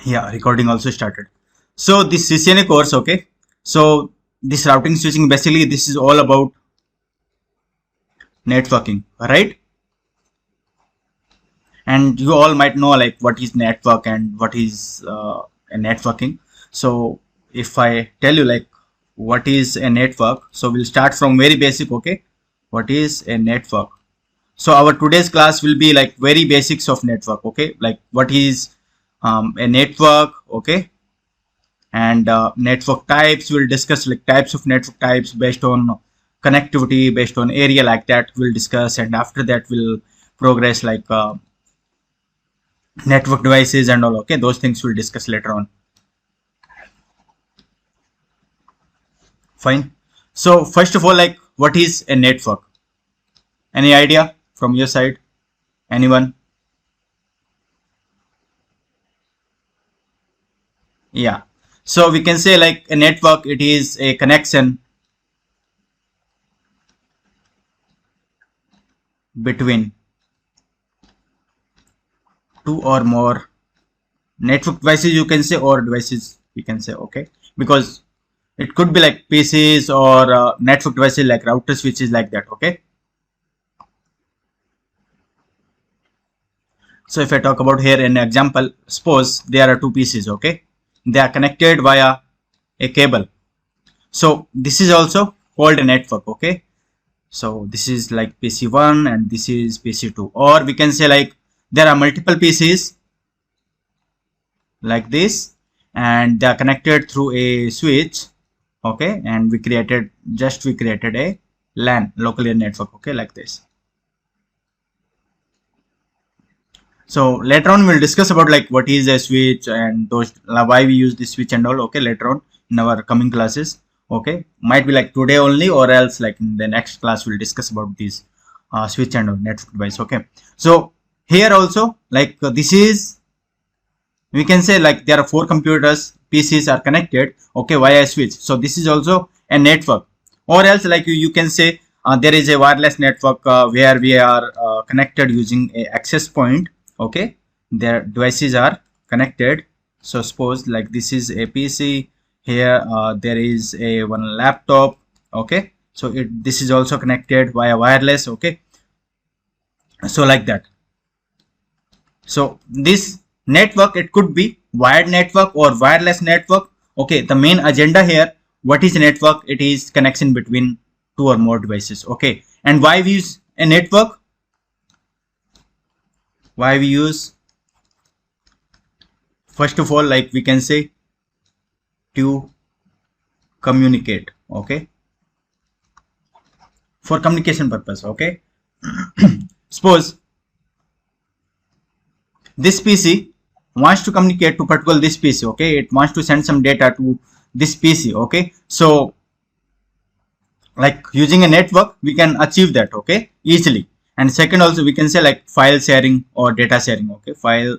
Yeah, recording also started. So this CCNA course, okay. So this routing switching, basically this is all about networking, right? And you all might know like what is network and what is a networking. So if I tell you like what is a network, so we'll start from very basic, okay. What is a network? So our today's class will be like very basics of network, okay, like what is a network, okay, and network types. We'll discuss like types of network types based on connectivity, based on area, like that we'll discuss, and after that we'll progress like network devices and all, okay. Those things we'll discuss later on. Fine. So first of all, like what is a network? Any idea from your side? Anyone? Yeah, so we can say like a network, it is a connection between two or more network devices, you can say, or devices we can say, okay, because it could be like PCs or network devices like routers, switches, like that, okay. So if I talk about here an example, suppose there are two PCs, okay, they are connected via a cable. So this is also called a network, okay. So this is like PC1 and this is PC2, or we can say like there are multiple PCs like this and they are connected through a switch, okay, and we created a LAN, local area network, okay, like this. So later on we'll discuss about like what is a switch and those why we use this switch and all, okay, later on in our coming classes, okay. Might be like today only, or else like in the next class we'll discuss about this switch and network device, okay. So here also like this is, we can say like there are four computers, PCs are connected, okay, via a switch. So this is also a network, or else like you can say there is a wireless network where we are connected using a access point, okay. Their devices are connected. So suppose like this is a PC, here there is a one laptop, okay. So this is also connected via wireless, okay. So like that. So this network, it could be wired network or wireless network, okay. The main agenda here, what is a network? It is connection between two or more devices, okay. And why we use a network? Why we use? First of all, like we can say to communicate, okay, for communication purpose, okay. Suppose this PC wants to communicate to particular this PC, okay. It wants to send some data to this PC, okay. So like using a network we can achieve that, okay, easily. And second also we can say like file sharing or data sharing, okay, file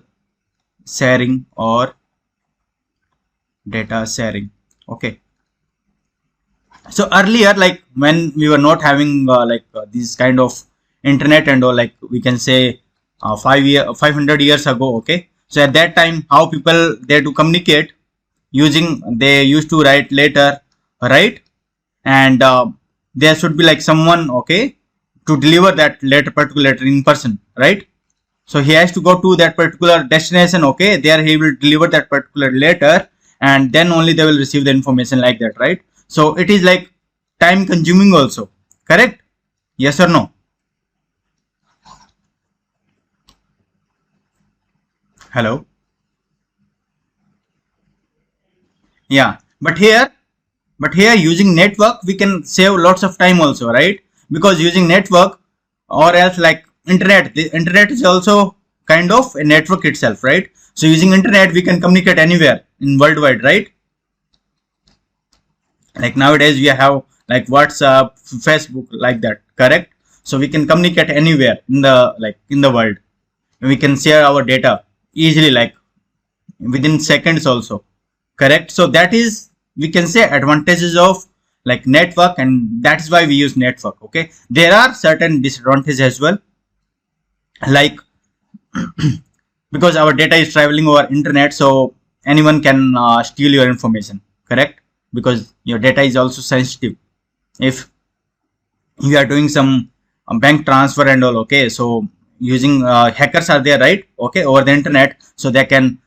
sharing or data sharing, okay. So earlier, like when we were not having this kind of internet and all, like we can say 500 years ago, okay. So at that time, how people they to communicate using, they used to write letter, right? And there should be like someone, okay, to deliver that particular letter in person, right? So he has to go to that particular destination, okay. There he will deliver that particular letter, and then only they will receive the information, like that, right? So it is like time consuming also, correct? Yes or no? Hello? Yeah, but here using network we can save lots of time also, right? Because using network, or else like internet, the internet is also kind of a network itself, right? So using internet we can communicate anywhere in worldwide, right? Like nowadays we have like WhatsApp, Facebook, like that, correct? So we can communicate anywhere in the world. We can share our data easily, like within seconds also, correct? So that is, we can say, advantages of like network, and that's why we use network, okay. There are certain disadvantages as well, like because our data is traveling over internet, so anyone can steal your information, correct? Because your data is also sensitive. If you are doing some bank transfer and all, okay, so using hackers are there, right? Okay, over the internet, so they can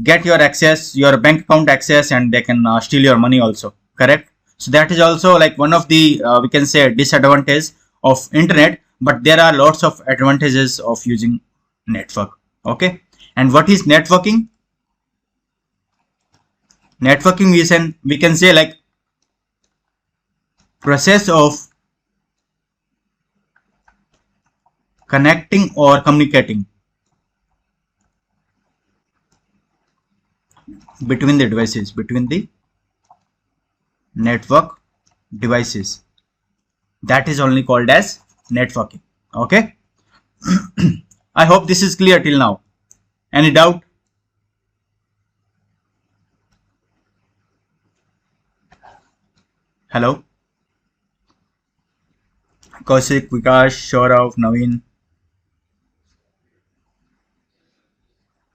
get your access, your bank account access, and they can steal your money also, correct? So that is also like one of the we can say disadvantage of internet, but there are lots of advantages of using network. Okay, and what is networking? Networking is we can say like process of connecting or communicating between the devices, between the network devices. That is only called as networking. Okay. I hope this is clear till now. Any doubt? Hello? Kaushik, Vikas, Saurav, Naveen.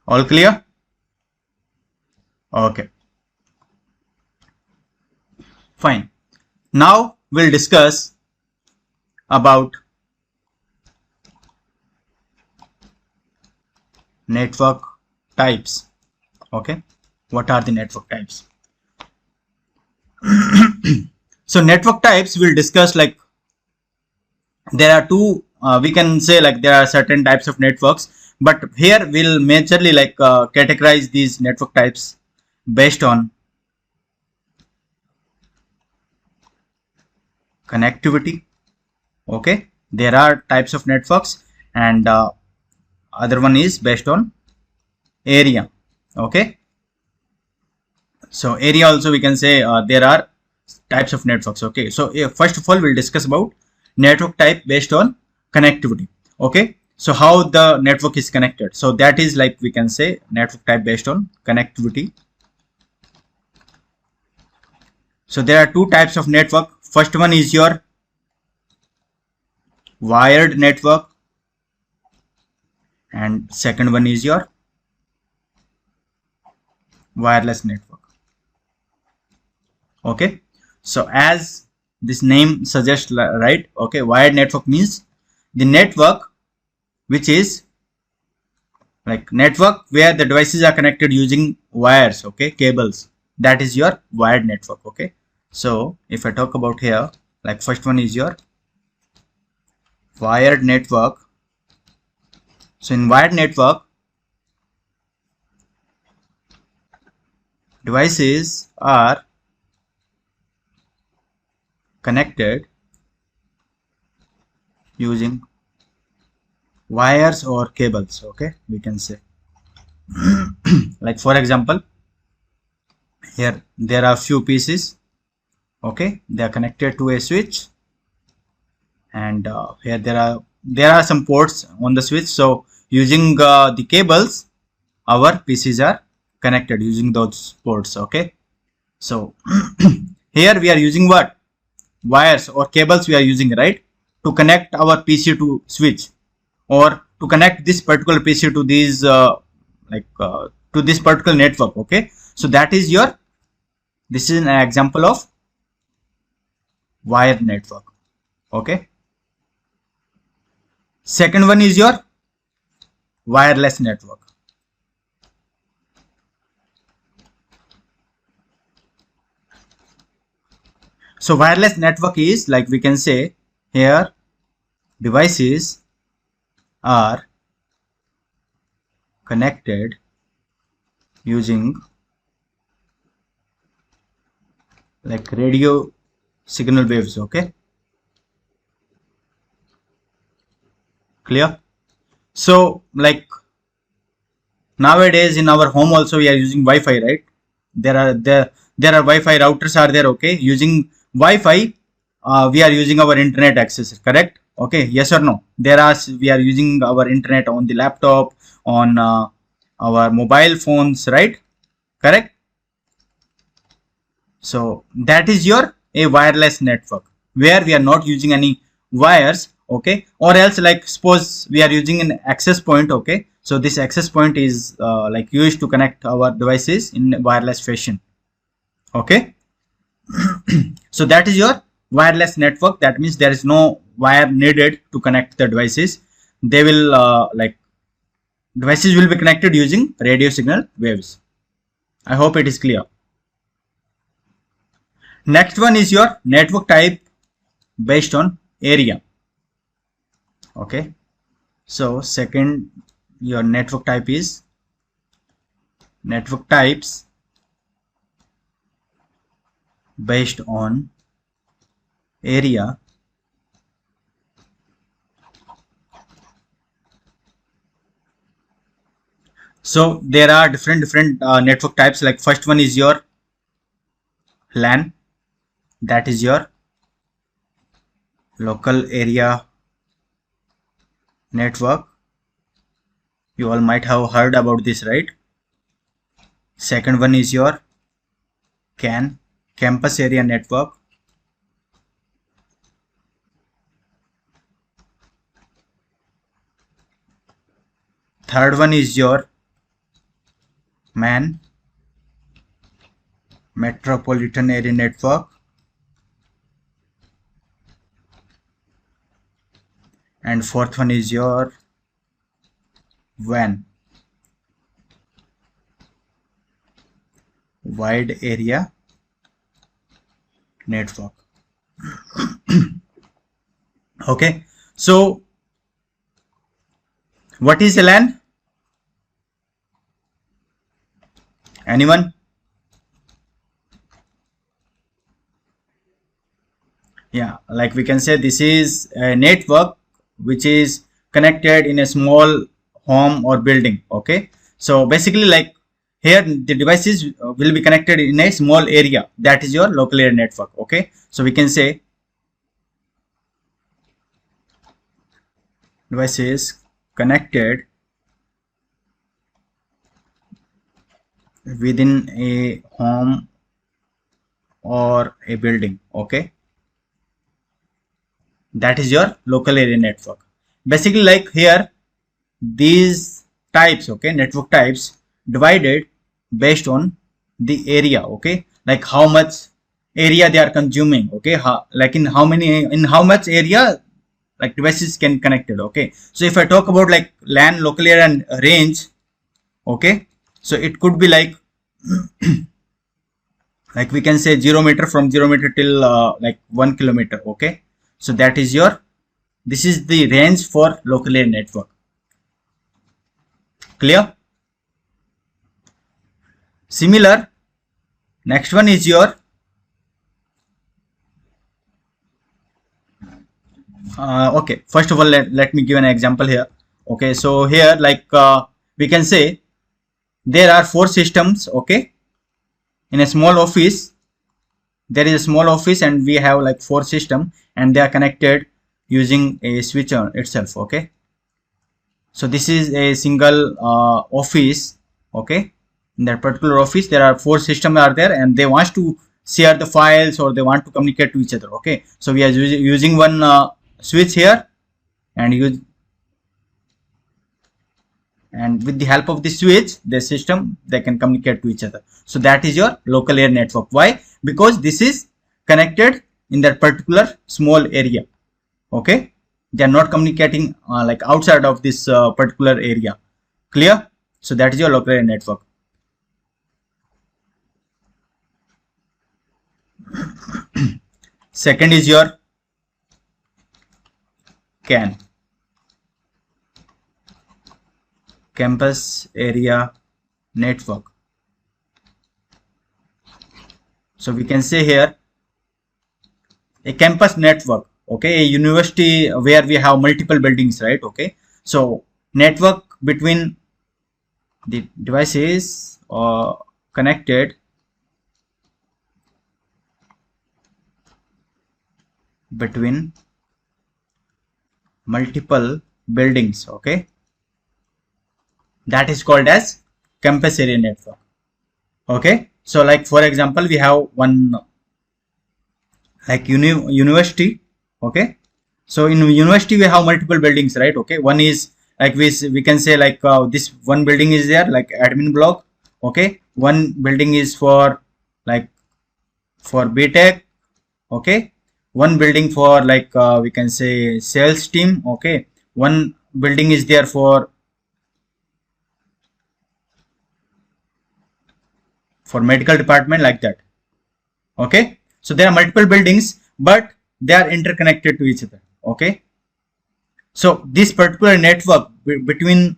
All clear? Okay. Fine. Now we'll discuss about network types. Okay. What are the network types? So network types we'll discuss, like there are two, we can say like there are certain types of networks, but here we'll majorly like categorize these network types based on connectivity. Okay, there are types of networks, and other one is based on area. Okay, so area also we can say there are types of networks. Okay, so first of all we'll discuss about network type based on connectivity. Okay, so how the network is connected, so that is like we can say network type based on connectivity. So there are two types of network. First one is your wired network, and second one is your wireless network. Okay, so as this name suggests, right? Okay, wired network means the network which is like network where the devices are connected using wires, okay, cables. That is your wired network. Okay, so if I talk about here, like first one is your wired network. So in wired network, devices are connected using wires or cables. Okay, we can say like for example, here there are few pieces. Okay, they are connected to a switch, and here there are some ports on the switch. So using the cables, our PCs are connected using those ports. Okay, so here we are using what? Wires or cables we are using, right, to connect our PC to switch, or to connect this particular PC to these to this particular network. Okay, so that is your, this is an example of wired network. Okay, second one is your wireless network. So wireless network is like we can say here devices are connected using like radio signal waves. Okay, clear? So like nowadays in our home also we are using Wi-Fi, right? There are Wi-Fi routers are there. Okay, using Wi-Fi we are using our internet access, correct? Okay, yes or no? We are using our internet on the laptop, on our mobile phones, right? Correct? So that is your a wireless network where we are not using any wires. Okay, or else like suppose we are using an access point. Okay, So this access point is like used to connect our devices in wireless fashion. Okay. So that is your wireless network. That means there is no wire needed to connect the devices. They will devices will be connected using radio signal waves. I hope it is clear. Next one is your network type based on area. Okay. So second, your network type is network types based on area. So there are different network types. Like first one is your LAN, that is your local area network. You all might have heard about this, right? Second one is your CAN, campus area network. Third one is your MAN, metropolitan area network. And fourth one is your WAN, wide area network. Okay, so what is a LAN? Anyone? Yeah, like we can say this is a network which is connected in a small home or building. Okay, so basically like here the devices will be connected in a small area. That is your local area network. Okay, so we can say devices connected within a home or a building. Okay, that is your local area network. Basically like here these types, okay, network types divided based on the area. Okay, like how much area they are consuming. Okay, like in how much area like devices can connected. Okay, so if I talk about like LAN, local area and range, okay, so it could be like like we can say 0 meter, from 0 meter till like 1 kilometer. Okay, so that is your, this is the range for local area network. Clear? Similar, next one is your okay, first of all let me give an example here. Okay, so here like we can say there are 4 systems. Okay, in a small office there is a small office and we have like 4 systems and they are connected using a switch itself. Okay, so this is a single office. Okay, in that particular office there are 4 systems are there and they want to share the files or they want to communicate to each other. Okay, so we are using one switch here and with the help of the switch, the system, they can communicate to each other. So that is your local area network. Why? Because this is connected in that particular small area. Okay, they are not communicating like outside of this particular area. Clear? So that is your local area network. Second is your CAN, campus area network. So we can say here a campus network. Okay, a university where we have multiple buildings, right? Okay, so network between the devices connected between multiple buildings. Okay, that is called as campus area network. Okay, so like for example we have one like university. Okay, so in university we have multiple buildings, right? Okay, one is like we can say like this one building is there like admin block, okay, one building is for like for BTech, okay, one building for like we can say sales team, okay, one building is there for medical department, like that. Okay, so there are multiple buildings but they are interconnected to each other. Okay, so this particular network between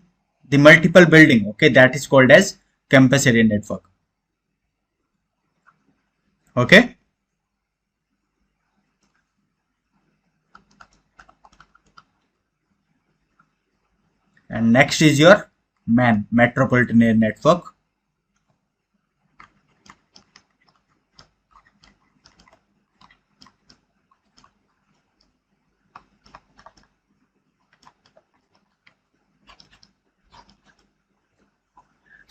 the multiple building, okay, that is called as campus area network. Okay, and next is your MAN, metropolitan area network.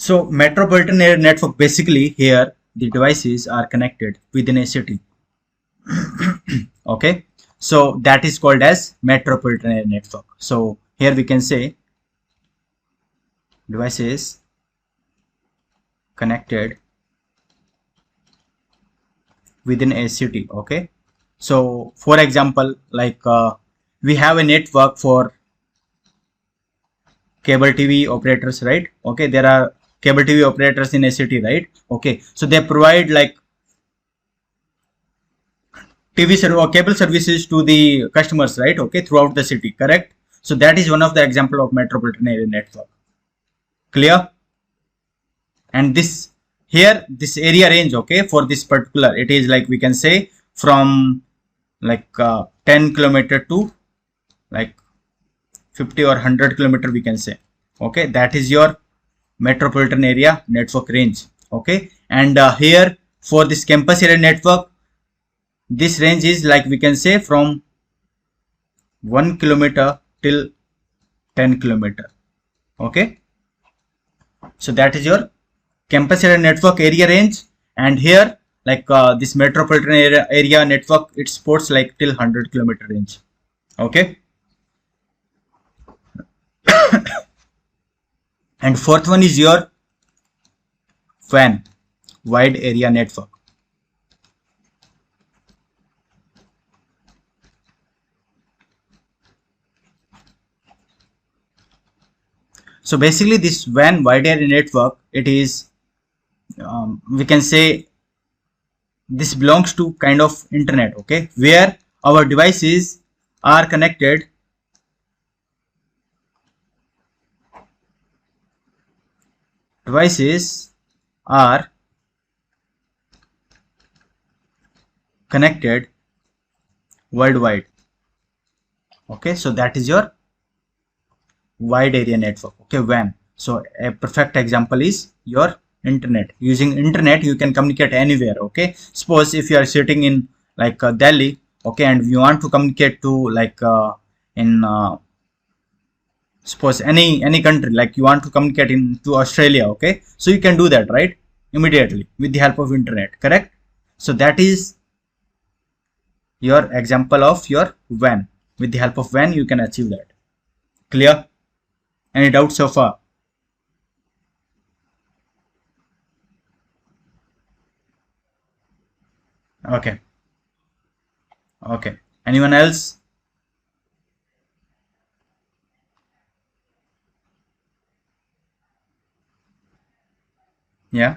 So metropolitan area network, basically here the devices are connected within a city. Okay, so that is called as metropolitan area network. So here we can say devices connected within a city. Okay, so for example, like we have a network for cable TV operators, right? Okay, there are cable TV operators in a city, right? Okay, so they provide like TV or cable services to the customers, right? Okay, throughout the city, correct? So that is one of the example of metropolitan area network. Clear? And this here, this area range, okay, for this particular, it is like we can say from like 10 kilometer to like 50 or 100 kilometer, we can say. Okay, that is your metropolitan area network range. Okay, and here for this campus area network, this range is like we can say from 1 kilometer till 10 kilometer. Okay, so that is your campus area network area range. And here like this metropolitan area network, it supports like till 100 kilometer range. Okay, and fourth one is your WAN, wide area network. So basically this WAN, wide area network, it is we can say this belongs to kind of internet, okay, where our devices are connected worldwide. Okay, so that is your wide area network, okay, WAN. So a perfect example is your internet. Using internet you can communicate anywhere. Okay, suppose if you are sitting in like Delhi, okay, and you want to communicate to like in suppose any country, like you want to communicate to Australia, okay, so you can do that, right, immediately with the help of internet, correct? So that is your example of your WAN. With the help of WAN you can achieve that. Clear? Any doubts so far? Okay, okay, anyone else? Yeah,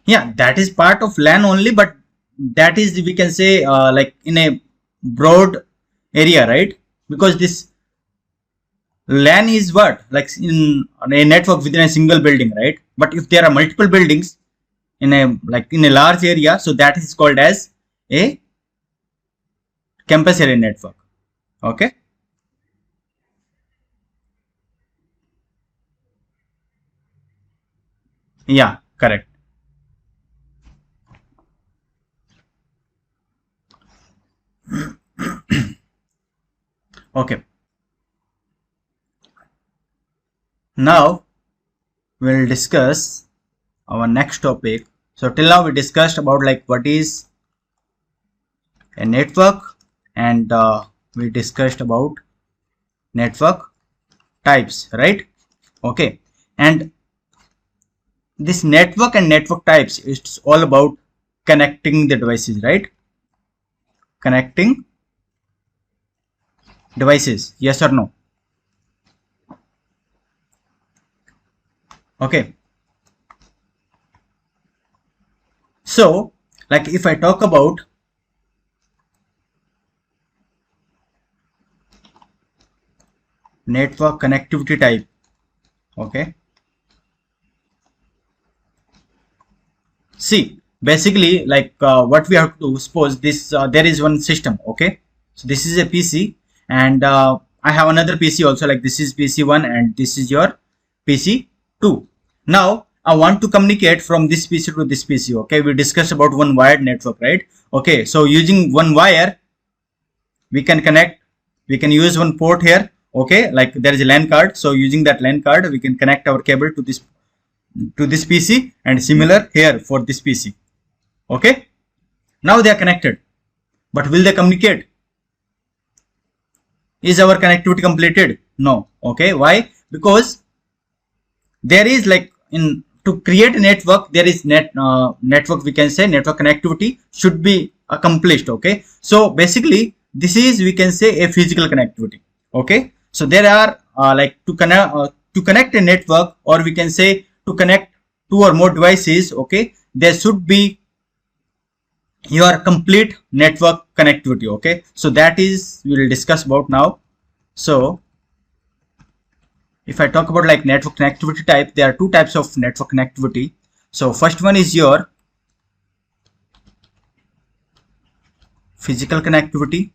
yeah, that is part of LAN only, but that is we can say like in a broad area, right? Because this LAN is what, like in a network within a single building, right? But if there are multiple buildings in a like in a large area, so that is called as a campus area network. Okay, yeah, correct. Okay, now we'll discuss our next topic. So till now we discussed about like what is a network and we discussed about network types, right? Okay, and this network and network types is all about connecting the devices, right? Connecting devices, yes or no? Okay, so like if I talk about network connectivity type, okay, see basically like what we have to do, suppose this there is one system, okay, so this is a PC and I have another PC also, like this is PC1 and this is your PC2. Now I want to communicate from this PC to this PC, okay, we discussed about one wired network, right? Okay, so using one wire we can connect, we can use one port here, okay, like there is a LAN card, so using that LAN card we can connect our cable to this PC, and similar here for this PC. Okay, now they are connected, but will they communicate? Is our connectivity completed? No. Okay, why? Because there is like in to create a network, there is network, we can say network connectivity should be accomplished. Okay, so basically this is, we can say, a physical connectivity. Okay, so there are like to connect a network, or we can say to connect two or more devices, okay, there should be your complete network connectivity. Okay, so that is we will discuss about now. So if I talk about like network connectivity type, there are two types of network connectivity. So first one is your physical connectivity,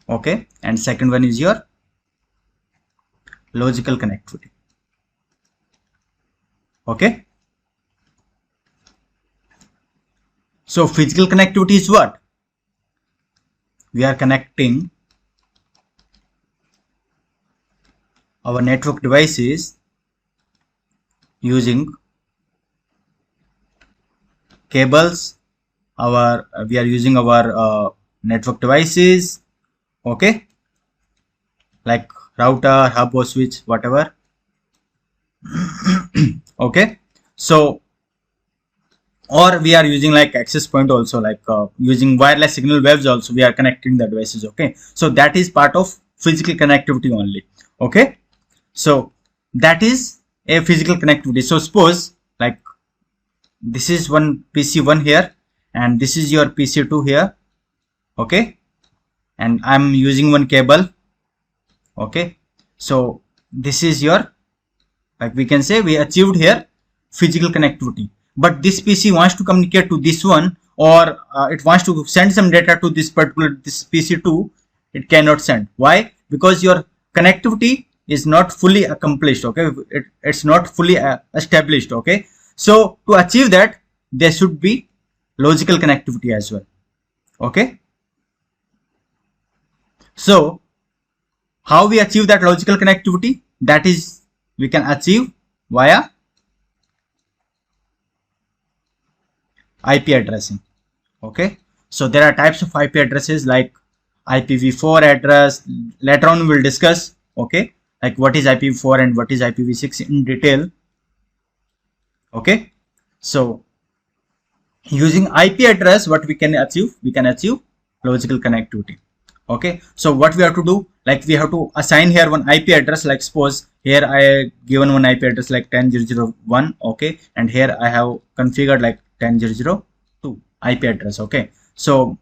okay, and second one is your logical connectivity. Okay, so physical connectivity is what? We are connecting our network devices using cables. We are using our network devices, okay, like router, hub or switch, whatever. Okay, so or we are using like access point also, like using wireless signal waves also we are connecting the devices. Okay, so that is part of physical connectivity only. Okay, so that is a physical connectivity. So suppose like this is one PC1 here and this is your PC2 here, okay, and I'm using one cable. Okay, so this is your, like we can say we achieved here physical connectivity, but this PC wants to communicate to this one, or it wants to send some data to this particular PC2, it cannot send. Why? Because your connectivity is not fully accomplished. Okay, it's not fully established. Okay, so to achieve that there should be logical connectivity as well. Okay, so how we achieve that logical connectivity? That is, we can achieve via IP addressing. Okay, so there are types of IP addresses like IPv4 address. Later on we will discuss, okay, like what is IPv4 and what is IPv6 in detail. Okay, so using IP address, what we can achieve? We can achieve logical connectivity. Okay, so what we have to do, like we have to assign here one IP address, like suppose here I given one IP address like 10.0.0.1, okay, and here I have configured like 10.0.0.2 IP address. Okay, so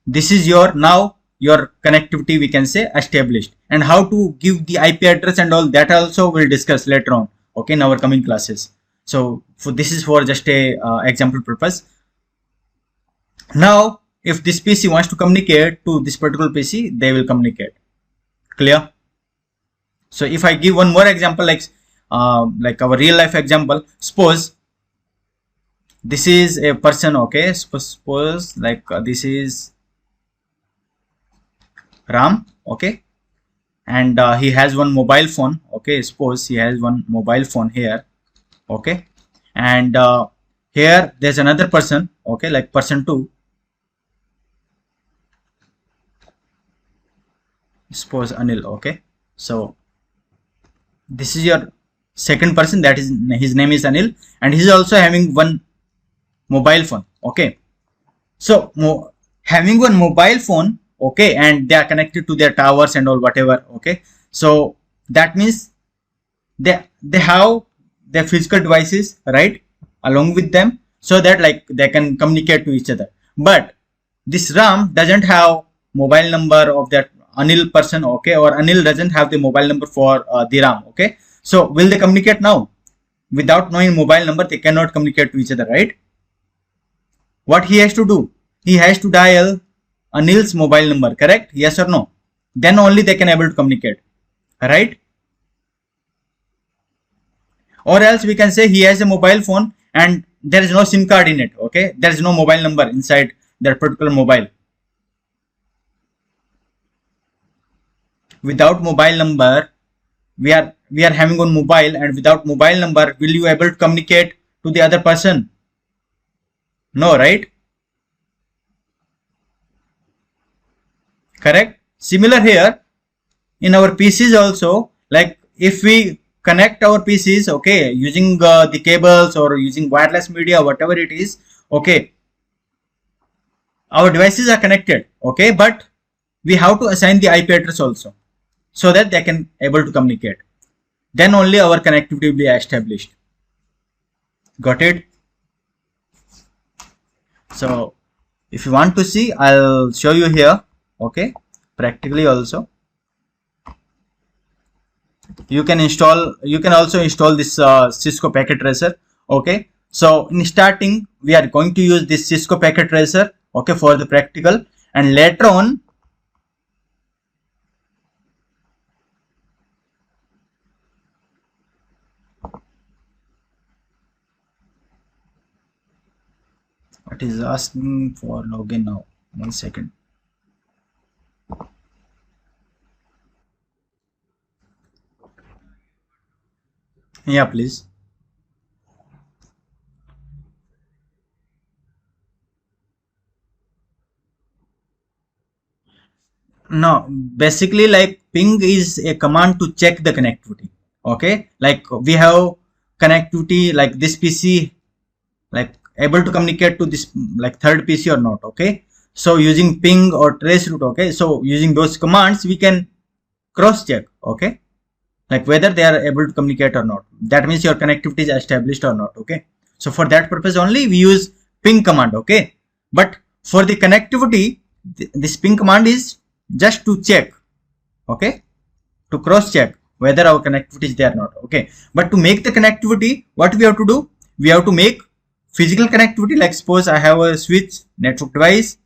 this is your, now your connectivity we can say established, and how to give the IP address and all that also we'll discuss later on, okay, in our coming classes. So for this is for just a example purpose. Now if this PC wants to communicate to this particular PC, they will communicate. Clear? So if I give one more example, like our real life example, suppose this is a person, okay, suppose like this is Ram, okay, and he has one mobile phone. Okay, suppose he has one mobile phone here, okay, and here there's another person, okay, like person 2. suppose Anil. Okay, so this is your second person, that is his name is Anil, and he's also having one mobile phone. Okay, so having one mobile phone, okay, and they are connected to their towers and all whatever. Okay, so that means they have their physical devices right along with them, so that like they can communicate to each other. But this Ram doesn't have mobile number of that Anil person. Okay, or Anil doesn't have the mobile number for the Ram. Okay, so will they communicate now? Without knowing mobile number, they cannot communicate to each other, right? What he has to do? He has to dial Anil's mobile number, correct? Yes or no? Then only they can able to communicate, right? Or else we can say he has a mobile phone and there is no SIM card in it. Okay, there is no mobile number inside that particular mobile. Without mobile number, we are having one mobile, and without mobile number, will you able to communicate to the other person? No, right? Correct. Similar here in our PCs also, like if we connect our PCs, okay, using the cables or using wireless media, whatever it is, okay, our devices are connected, okay, but we have to assign the IP address also, so that they can able to communicate. Then only our connectivity will be established. Got it? So if you want to see, I'll show you here, okay, practically also. You can also install this Cisco packet tracer. Okay, so in starting we are going to use this Cisco packet tracer, okay, for the practical, and later on it is asking for login now. 1 second. Yeah, please. No, basically like ping is a command to check the connectivity. Okay, like we have connectivity, like this PC like able to communicate to this like third PC or not. Okay, so using ping or traceroute, okay, so using those commands we can cross check, okay, like whether they are able to communicate or not. That means your connectivity is established or not. Okay, so for that purpose only we use ping command. Okay, but for the connectivity, this ping command is just to check, okay, to cross check whether our connectivity is there or not. Okay, but to make the connectivity, what we have to do? We have to make physical connectivity. Like suppose I have a switch network device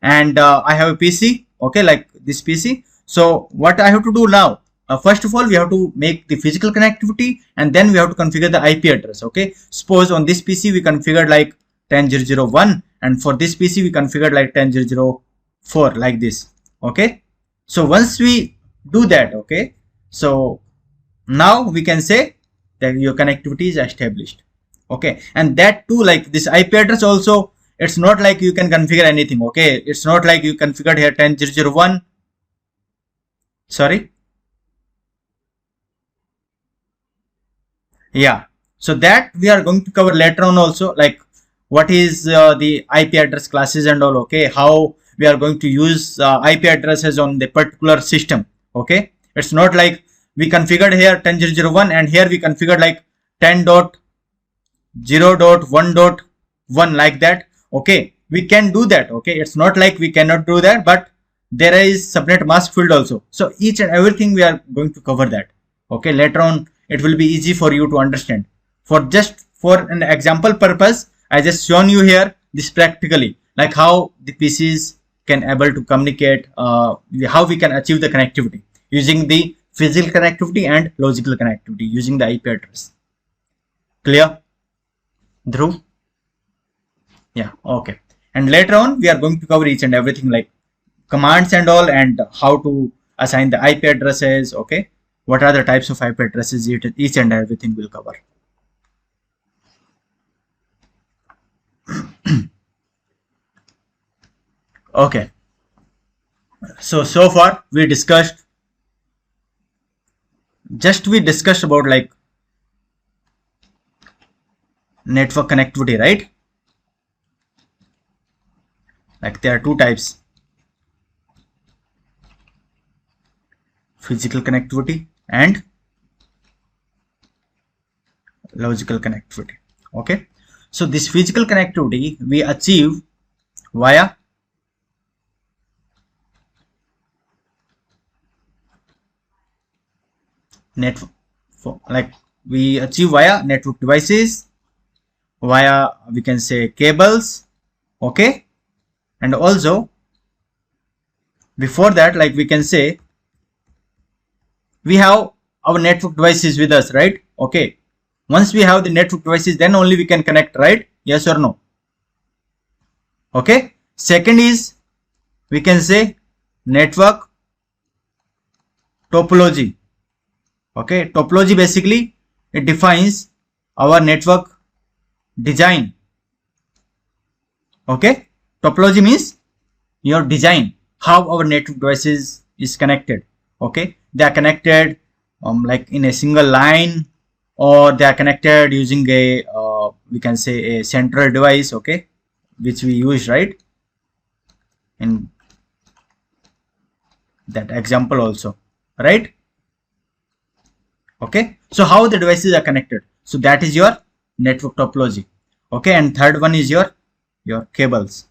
and I have a PC, okay, like this PC. So what I have to do now? First of all, we have to make the physical connectivity, and then we have to configure the IP address. Okay, suppose on this PC we configured like 10.0.0.1, and for this PC we configured like 10.0.0.4, like this. Okay, so once we do that, okay, so now we can say that your connectivity is established. Okay, and that too, like this IP address also, it's not like you can configure anything. Okay, it's not like you configured here 10.0.0.1. Sorry. Yeah, so that we are going to cover later on also, like what is the IP address classes and all. Okay, how we are going to use IP addresses on the particular system. Okay, it's not like we configured here 10.0.0.1 and here we configured like 10.0.1.1 like that. Okay, we can do that. Okay, it's not like we cannot do that, but there is subnet mask field also. So each and everything we are going to cover that. Okay, later on it will be easy for you to understand. For just for an example purpose, I just shown you here this practically, like how the PCs can able to communicate, how we can achieve the connectivity using the physical connectivity and logical connectivity using the IP address. Clear, Dhruv? Yeah, okay. And later on we are going to cover each and everything, like commands and all, and how to assign the IP addresses. Okay, what are the types of IP addresses, each and everything will cover. Okay, So far we discussed about like network connectivity, right? Like there are two types: physical connectivity and logical connectivity. Okay, so this physical connectivity we achieve via network, like we achieve via network devices, via we can say cables. Okay, and also before that, like we can say we have our network devices with us, right? Okay, once we have the network devices, then only we can connect, right? Yes or no? Okay, second is we can say network topology. Okay, topology basically it defines our network design. Okay, topology means your design, how our network devices is connected. Okay, they are connected like in a single line, or they are connected using a we can say a central device, okay, which we use, right, in that example also, right? Okay, so how the devices are connected, so that is your network topology. Okay, and third one is your cables.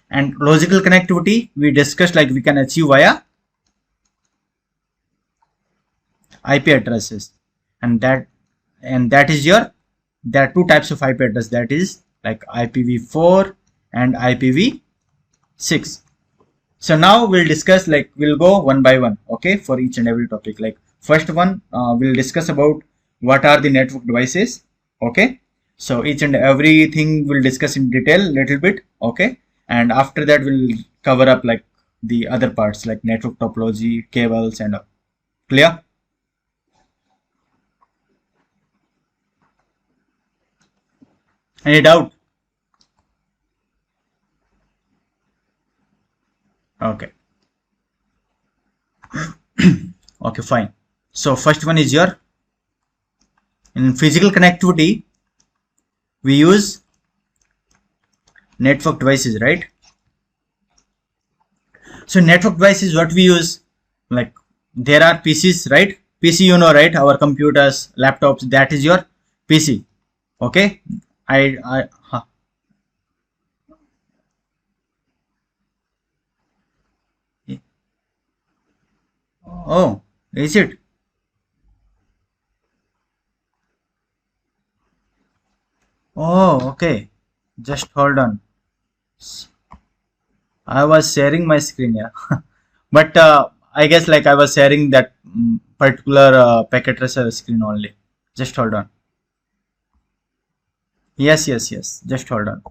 And logical connectivity we discussed, like we can achieve via IP addresses, and that is your, there are two types of IP address, that is like IPv4 and IPv6. So now we'll discuss, like we'll go one by one, okay, for each and every topic. Like first one, we'll discuss about what are the network devices. Okay, so each and everything we'll discuss in detail little bit. Okay, and after that we'll cover up like the other parts like network topology, cables, and all. Clear? Any doubt? Okay. Okay, fine. So first one is your, in physical connectivity we use network devices, right? So network devices what we use, like there are PCs, right? PC, you know, right? Our computers, laptops, that is your PC. Okay, I huh. Oh, is it? Oh, okay, just hold on. I was sharing my screen, yeah. But I guess like I was sharing that particular packet tracer screen only. Just hold on. Yes, yes, yes, just hold on.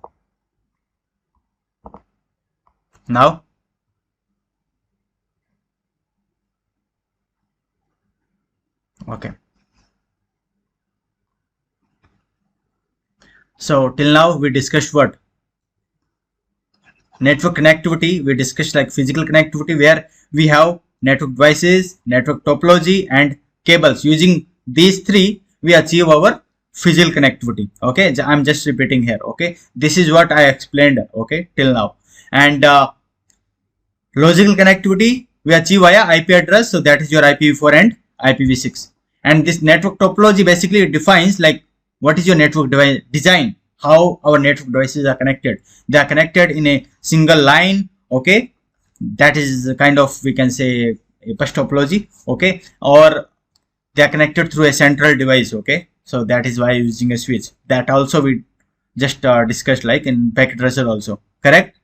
Now, okay. So till now we discussed what? Network connectivity. We discussed like physical connectivity, where we have network devices, network topology, and cables. Using these three we achieve our physical connectivity. Okay, I'm just repeating here. Okay, this is what I explained, okay, till now. And logical connectivity we achieve via IP address, so that is your IPv4 and IPv6. And this network topology basically defines like what is your network device design, how our network devices are connected. They are connected in a single line, okay, that is kind of we can say a bus topology, okay, or they are connected through a central device, okay, so that is why using a switch. That also we just discussed like in packet tracer also, correct?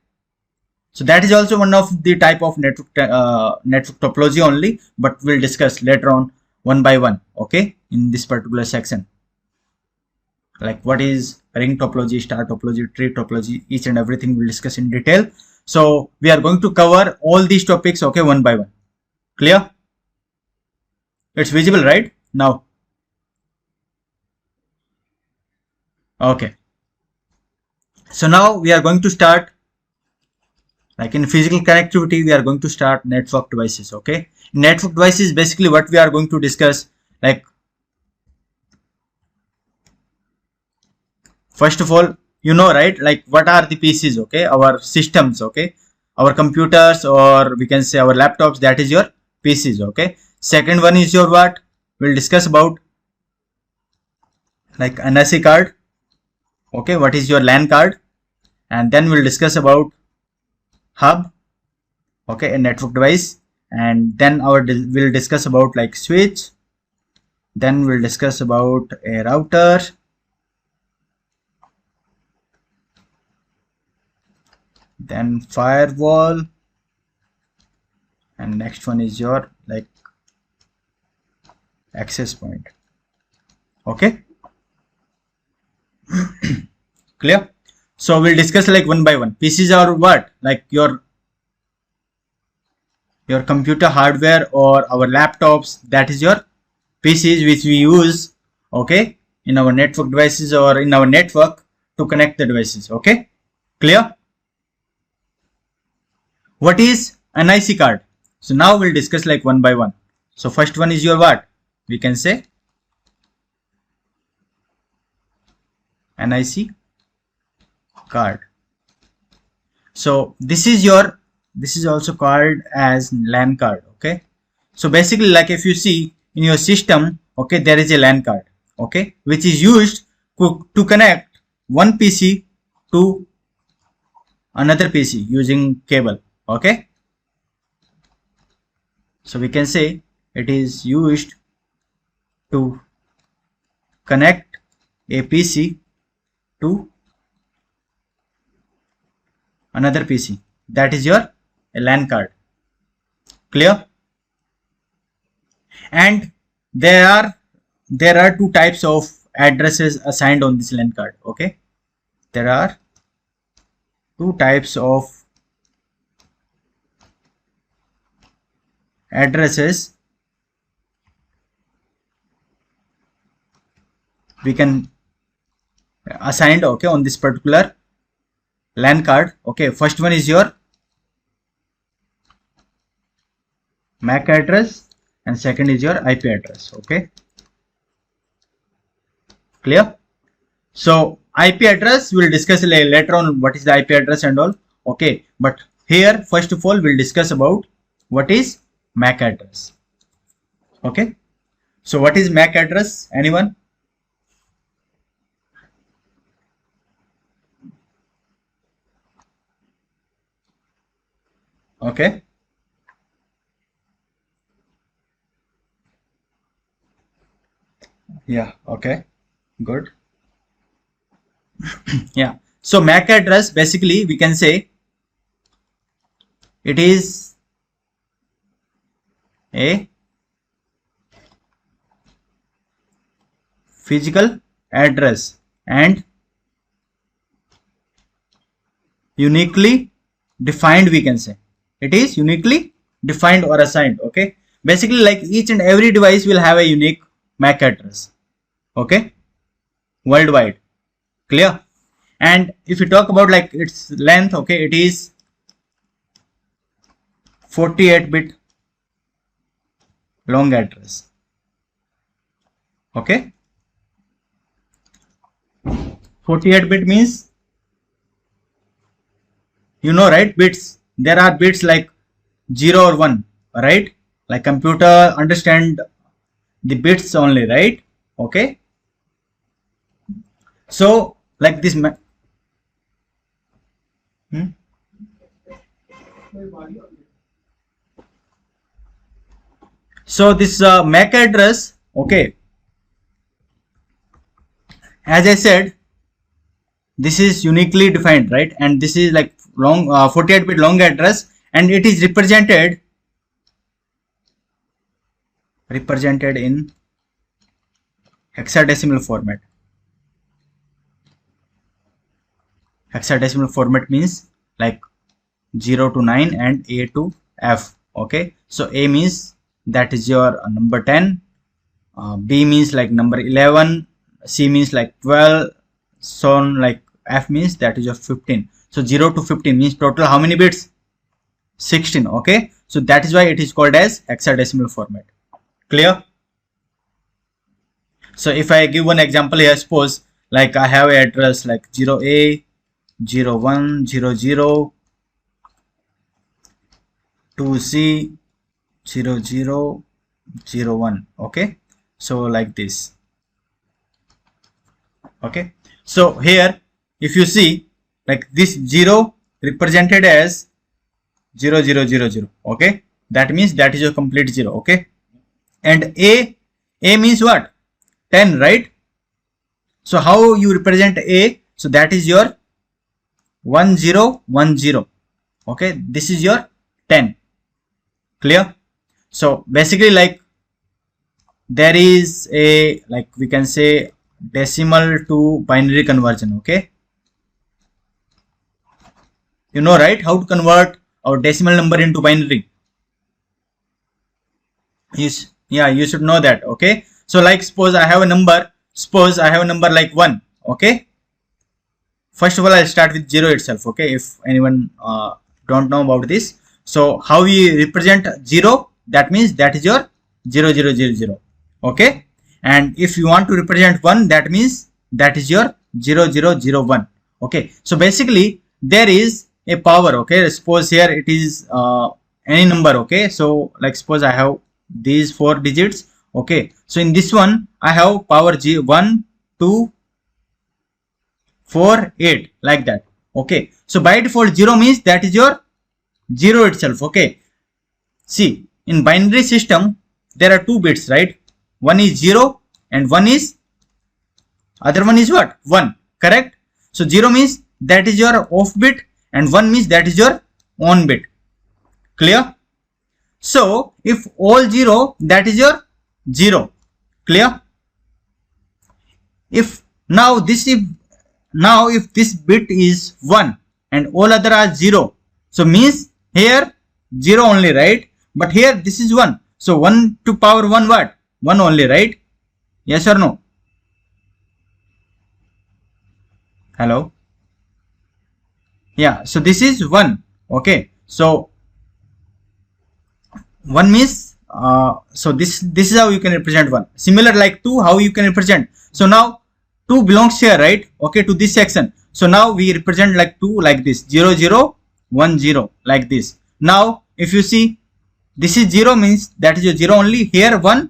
So that is also one of the type of network topology only, but we'll discuss later on one by one, okay, in this particular section. Like what is ring topology, star topology, tree topology, each and everything we'll discuss in detail. So we are going to cover all these topics, okay, one by one. Clear? It's visible right now? Okay. So now we are going to start Like in physical connectivity, we are going to start network devices. Okay, network devices, basically what we are going to discuss, like first of all, you know, right, like what are the PCs? Okay, our systems, okay, our computers, or we can say our laptops, that is your PCs. Okay, second one is your what we'll discuss about, like NIC card. Okay, what is your LAN card? And then we'll discuss about hub, okay, a network device. And then we'll discuss about like switch. Then we'll discuss about a router. Then firewall. And next one is your like access point. Okay. Clear? So we'll discuss like one by one. PCs are what? Like your computer hardware or our laptops, that is your PCs which we use, okay, in our network devices or in our network to connect the devices. Okay, clear? What is NIC card? So now we'll discuss like one by one. So first one is your what? We can say NIC card. So this is also called as LAN card. Okay, so basically, like if you see in your system, okay, there is a LAN card, okay, which is used to connect one PC to another PC using cable. Okay, so we can say it is used to connect a PC to another PC, that is your LAN card. Clear? And there are two types of addresses assigned on this LAN card. Okay, there are two types of addresses we can assigned, okay, on this particular LAN card. Okay, first one is your MAC address and second is your IP address. Okay, clear? So IP address we'll discuss later on, what is the IP address and all. Okay, but here first of all we'll discuss about what is MAC address. Okay, so what is MAC address? Anyone? Okay, yeah, okay, good. Yeah, so MAC address, basically we can say it is a physical address and uniquely defined, we can say it is uniquely defined or assigned. Okay, basically like each and every device will have a unique MAC address, okay, worldwide. Clear? And if you talk about like its length, okay, it is 48-bit long address. Okay, 48-bit means, you know, right, bits. There are bits like 0 or 1, right? Like computer understand the bits only, right? Okay, so like this so this MAC address, okay, as I said, this is uniquely defined, right? And this is like long 48-bit long address, and it is represented in hexadecimal format. Hexadecimal format means like 0 to 9 and A to F. Okay, so A means that is your number 10, B means like number 11, C means like 12, so on, like F means that is your 15. So 0 to 15 means total how many bits? 16. Okay, so that is why it is called as hexadecimal format. Clear? So if I give one example here, suppose like I have an address like 0A 0100 2C 0001. Okay, so like this. Okay, so here if you see, like this 0 represented as 0000. Okay, that means that is your complete 0. Okay, and A means what? 10, right? So how you represent A? So that is your 1010. Okay, this is your 10. Clear? So basically, like there is a, like we can say, decimal to binary conversion. Okay, you know, right, how to convert our decimal number into binary? Yes, yeah, you should know that. Okay, so like suppose I have a number, like 1. Okay, first of all I'll start with 0 itself. Okay, if anyone don't know about this, so how we represent 0, that means that is your 0000. Okay, and if you want to represent 1, that means that is your 0001. Okay, so basically there is a power. Okay, suppose here it is any number. Okay, so like suppose I have these 4 digits. Okay, so in this one I have power 1 2 4 8, like that. Okay, so by default 0 means that is your 0 itself. Okay, see, in binary system there are 2 bits, right? One is 0 and other one is what? 1, correct? So 0 means that is your off bit and 1 means that is your on bit. Clear? So if all 0, that is your 0. Clear? If this bit is 1 and all other are 0, so means here 0 only, right? But here this is 1, so 1 to power 1 what? 1 only, right? Yes or no? Hello? Yeah, so this is 1. Okay, so 1 means so this is how you can represent 1. Similar like 2, how you can represent. So now 2 belongs here, right? Okay, to this section. So now we represent like 2 like this, 0010, like this. Now if you see, this is 0 means that is your 0 only. Here 1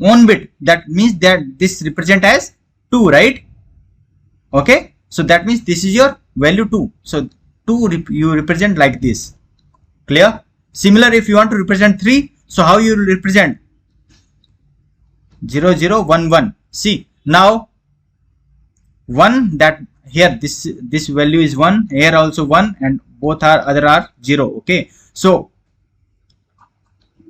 on bit, that means that this represent as 2, right? Okay, so that means this is your value 2. So 2 you represent like this. Clear? Similar if you want to represent 3, so how you will represent? 0011. See, now 1, that here this value is 1, here also 1, and both are other are 0. Okay, so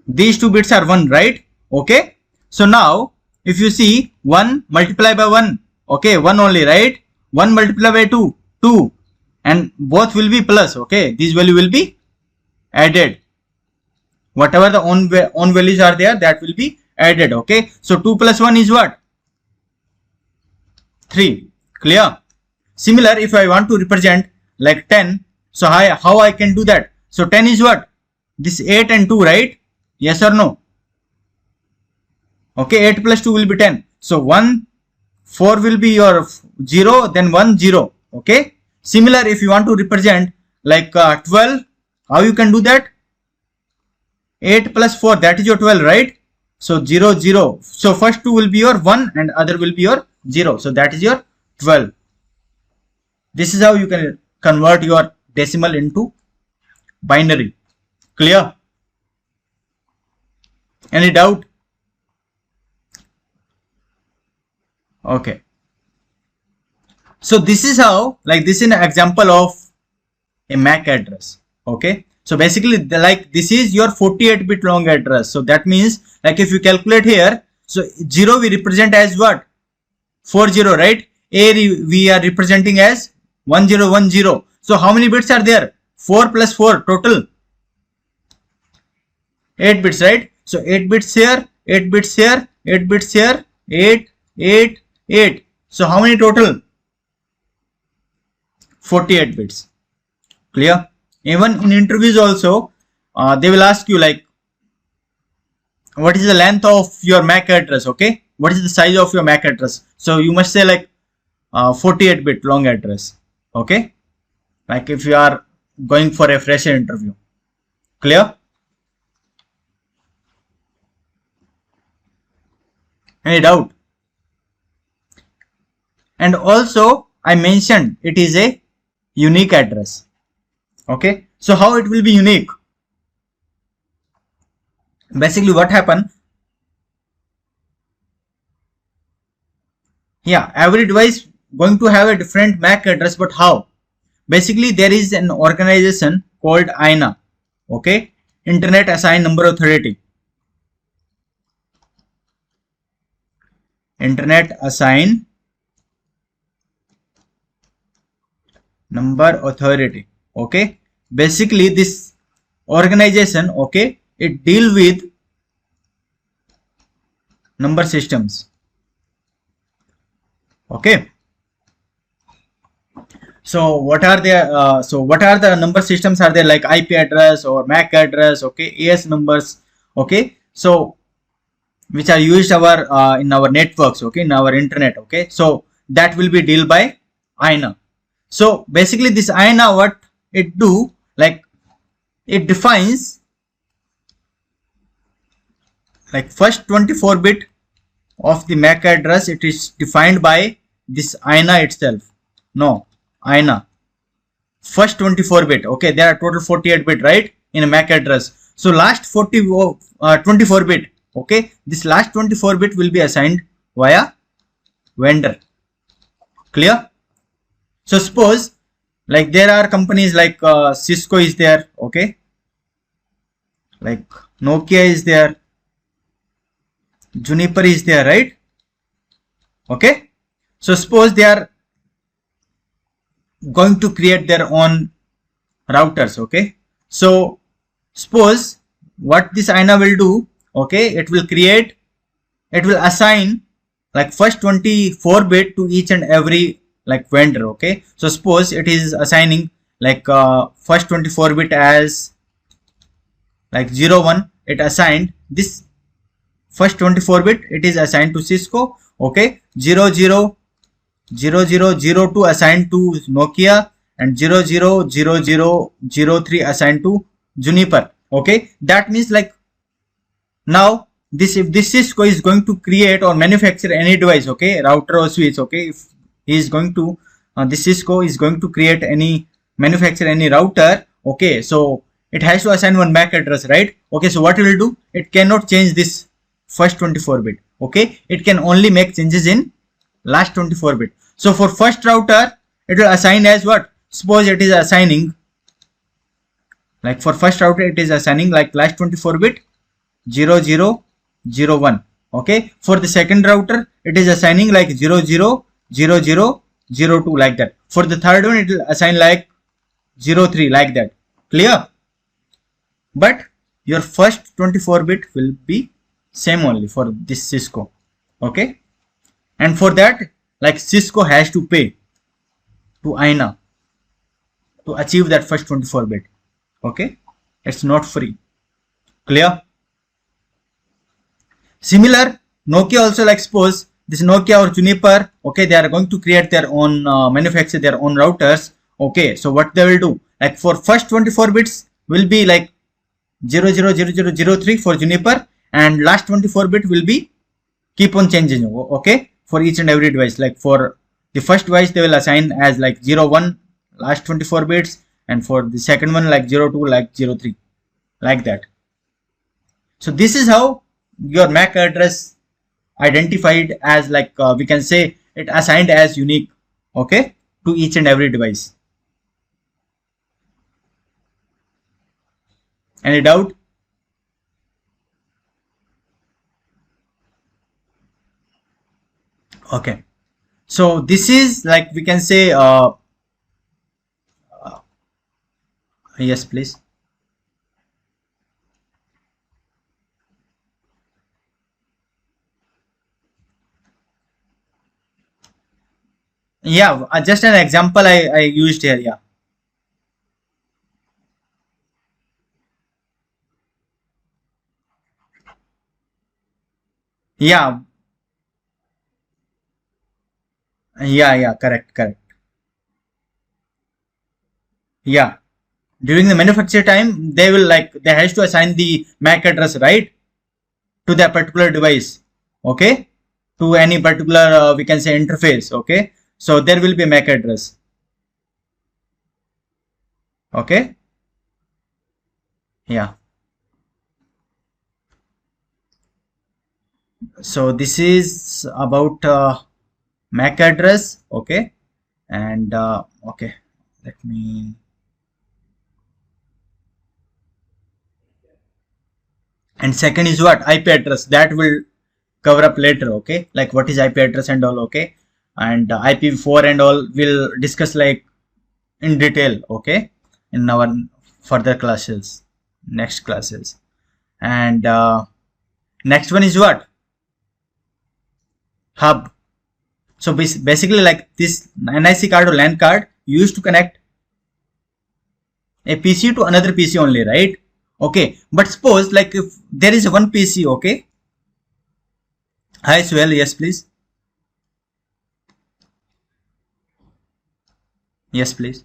these 2 bits are 1, right? Okay, so now if you see 1 multiplied by 1, okay, 1 only, right? 1 multiplied by 2, 2, and both will be plus. Okay, these value will be added. Whatever the own values are there, that will be added. Okay, so 2 plus 1 is what? 3. Clear? Similar if I want to represent like 10, so how I can do that? So 10 is what? This 8 and 2, right? Yes or no? Okay, 8 plus 2 will be 10. So 4 will be your 0, then 1 0. Okay, similar if you want to represent like 12, how you can do that? 8 plus 4, that is your 12, right? So 0 0. So first 2 will be your 1 and other will be your 0. So that is your 12. This is how you can convert your decimal into binary. Clear? Any doubt? Okay, so this is how, like this is an example of a MAC address. Okay, so basically like this is your 48-bit long address. So that means like if you calculate here, so 0 we represent as what? 40, right? A we are representing as 1010. So how many bits are there? 4 plus 4 total 8 bits, right? So 8 bits here, 8 bits here, 8 bits here, 8 8 8. So how many total? 48 bits. Clear? Even in interviews also, they will ask you like, what is the length of your MAC address? Okay, what is the size of your MAC address? So you must say like 48-bit long address. Okay, like if you are going for a fresher interview. Clear? Any doubt? And also I mentioned it is a unique address. Okay, so how it will be unique? Basically what happened? Yeah, every device going to have a different MAC address, but how? Basically there is an organization called INA. Okay, Internet Assigned Number Authority. Internet Assigned Number Authority. Okay, basically this organization, okay, it deal with number systems. Okay, so what are the number systems are there? Like IP address or MAC address, okay, AS numbers, okay, so which are used in our networks, okay, in our internet. Okay, so that will be dealt by INA. So basically this INA, what it do, like it defines like first 24-bit of the MAC address. It is defined by this INA itself. No, INA first 24-bit. okay, there are total 48-bit, right, in a MAC address. So last 24-bit, okay, this last 24-bit will be assigned via vendor. Clear? So suppose like there are companies like Cisco is there, okay, like Nokia is there, Juniper is there, right? Okay, so suppose they are going to create their own routers. Okay, so suppose what this INA will do, okay, it will assign like first 24-bit to each and every like vendor. Okay, so suppose it is assigning like first 24-bit as like 01. It assigned this first 24-bit, it is assigned to Cisco. Okay, 000002 assigned to Nokia, and 000003 assigned to Juniper. Okay, that means like now if this Cisco is going to create or manufacture any device, okay, router or switch, okay, if he is going to this Cisco is going to create manufacture any router, okay, so it has to assign one MAC address, right? Okay, so what it will do, it cannot change this first 24-bit. okay, it can only make changes in last 24-bit. so for first router it will assign as what? Suppose it is assigning like for first router it is assigning like last 24-bit 0001. okay, for the second router it is assigning like 000002, like that. For the third one it will assign like 03, like that. Clear? But your first 24-bit will be same only for this Cisco. Okay, and for that like Cisco has to pay to INA to achieve that first 24-bit. okay, it's not free. Clear? Similar, Nokia also, like suppose this Nokia or Juniper, okay, they are going to create their own manufacture their own routers. Okay, so what they will do, like for first 24 bits will be like 000003 for Juniper, and last 24-bit will be keep on changing. Okay, for each and every device. Like for the first device they will assign as like 01 last 24 bits, and for the second one like 02 like 03, like that. So this is how your MAC address identified as like we can say it assigned as unique, okay, to each and every device. Any doubt? Okay, so this is like we can say yes please. Yeah, just an example I used here. Yeah, Yeah, yeah, correct. Yeah, during the manufacture time, they will like they has to assign the MAC address, right, to that particular device. Okay, to any particular we can say interface. Okay, so there will be a MAC address. Okay, yeah. So this is about MAC address. Okay, and okay, let me. And second is what? IP address. That will cover up later. Okay, like what is IP address and all. Okay, and IPv4 and all will discuss like in detail. Okay, in our further classes, next classes. And next one is what? Hub. So basically like this NIC card or LAN card used to connect a PC to another PC only, right? Okay, but suppose like if there is one PC. Okay, hi Swell, yes please. Yes please.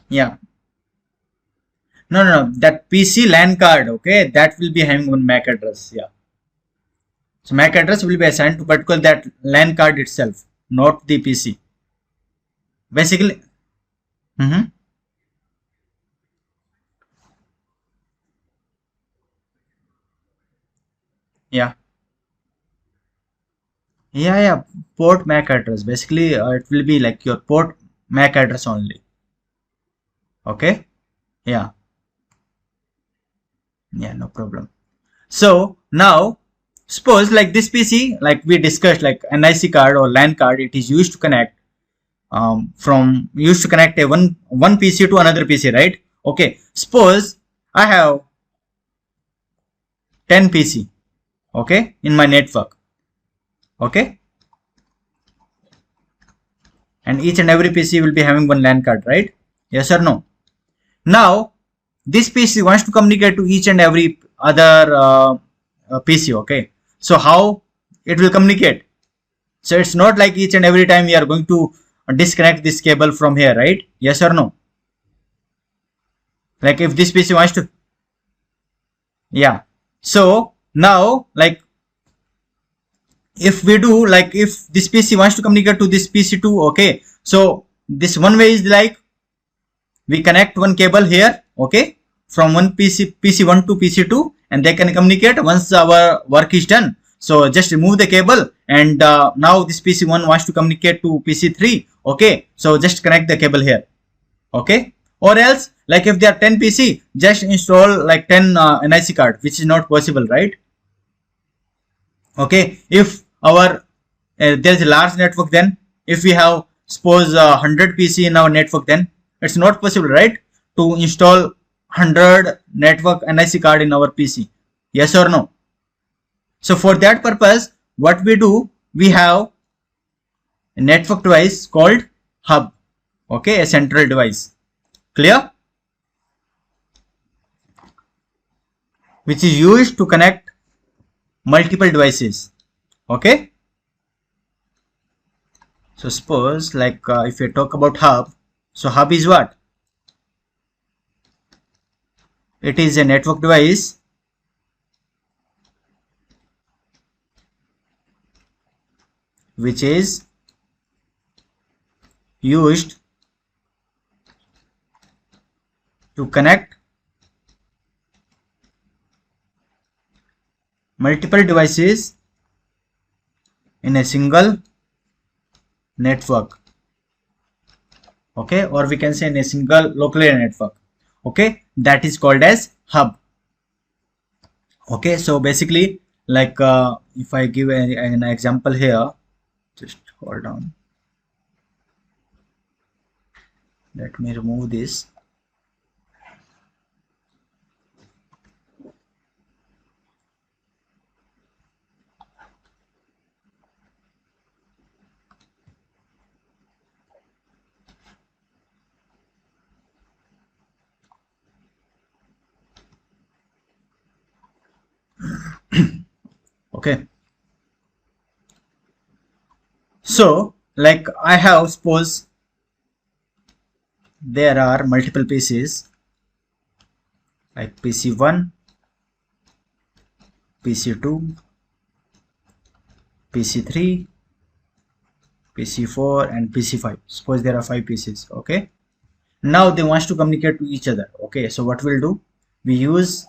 Yeah, no, that PC LAN card. Okay, that will be having one MAC address. Yeah, so MAC address will be assigned to particular that LAN card itself, not the PC. Basically, mm-hmm, yeah, yeah, port MAC address. Basically, it will be like your port MAC address only. Okay, yeah, yeah, no problem. So now suppose like this PC, like we discussed, like NIC card or LAN card, it is used to connect from used to connect a one PC to another PC, right? Okay, suppose I have 10 PC, okay, in my network, okay, and each and every PC will be having one LAN card, right? Yes or no? Now this PC wants to communicate to each and every other PC, okay? So how it will communicate? So it's not like each and every time we are going to disconnect this cable from here, right? Yes or no? Like if this PC wants to, yeah. So now, like if we do, like if this PC wants to communicate to this PC too, okay. So this one way is like we connect one cable here, okay, from one PC1 to PC2, and they can communicate once our work is done. So just remove the cable, and now this PC1 wants to communicate to PC3, okay, so just connect the cable here, okay. Or else like if there are 10 PC, just install like 10 NIC card, which is not possible, right? Okay, if our there is a large network, then if we have suppose 100 PC in our network, then it's not possible, right, to install 100 network NIC card in our PC. Yes or no? So for that purpose, what we do, we have a network device called hub, okay, a central device. Clear? Which is used to connect multiple devices, okay. So suppose like if we talk about hub, so hub is what? It is a network device which is used to connect multiple devices in a single network, okay, or we can say in a single local area network, okay, that is called as hub, okay. So basically like if I give an example here, just hold on, let me remove this. Okay. So like I have, suppose there are multiple PCs like PC1, PC2, PC3, PC4 and PC5. Suppose there are 5 PCs. Okay, now they want to communicate to each other. Okay, so what we'll do, we use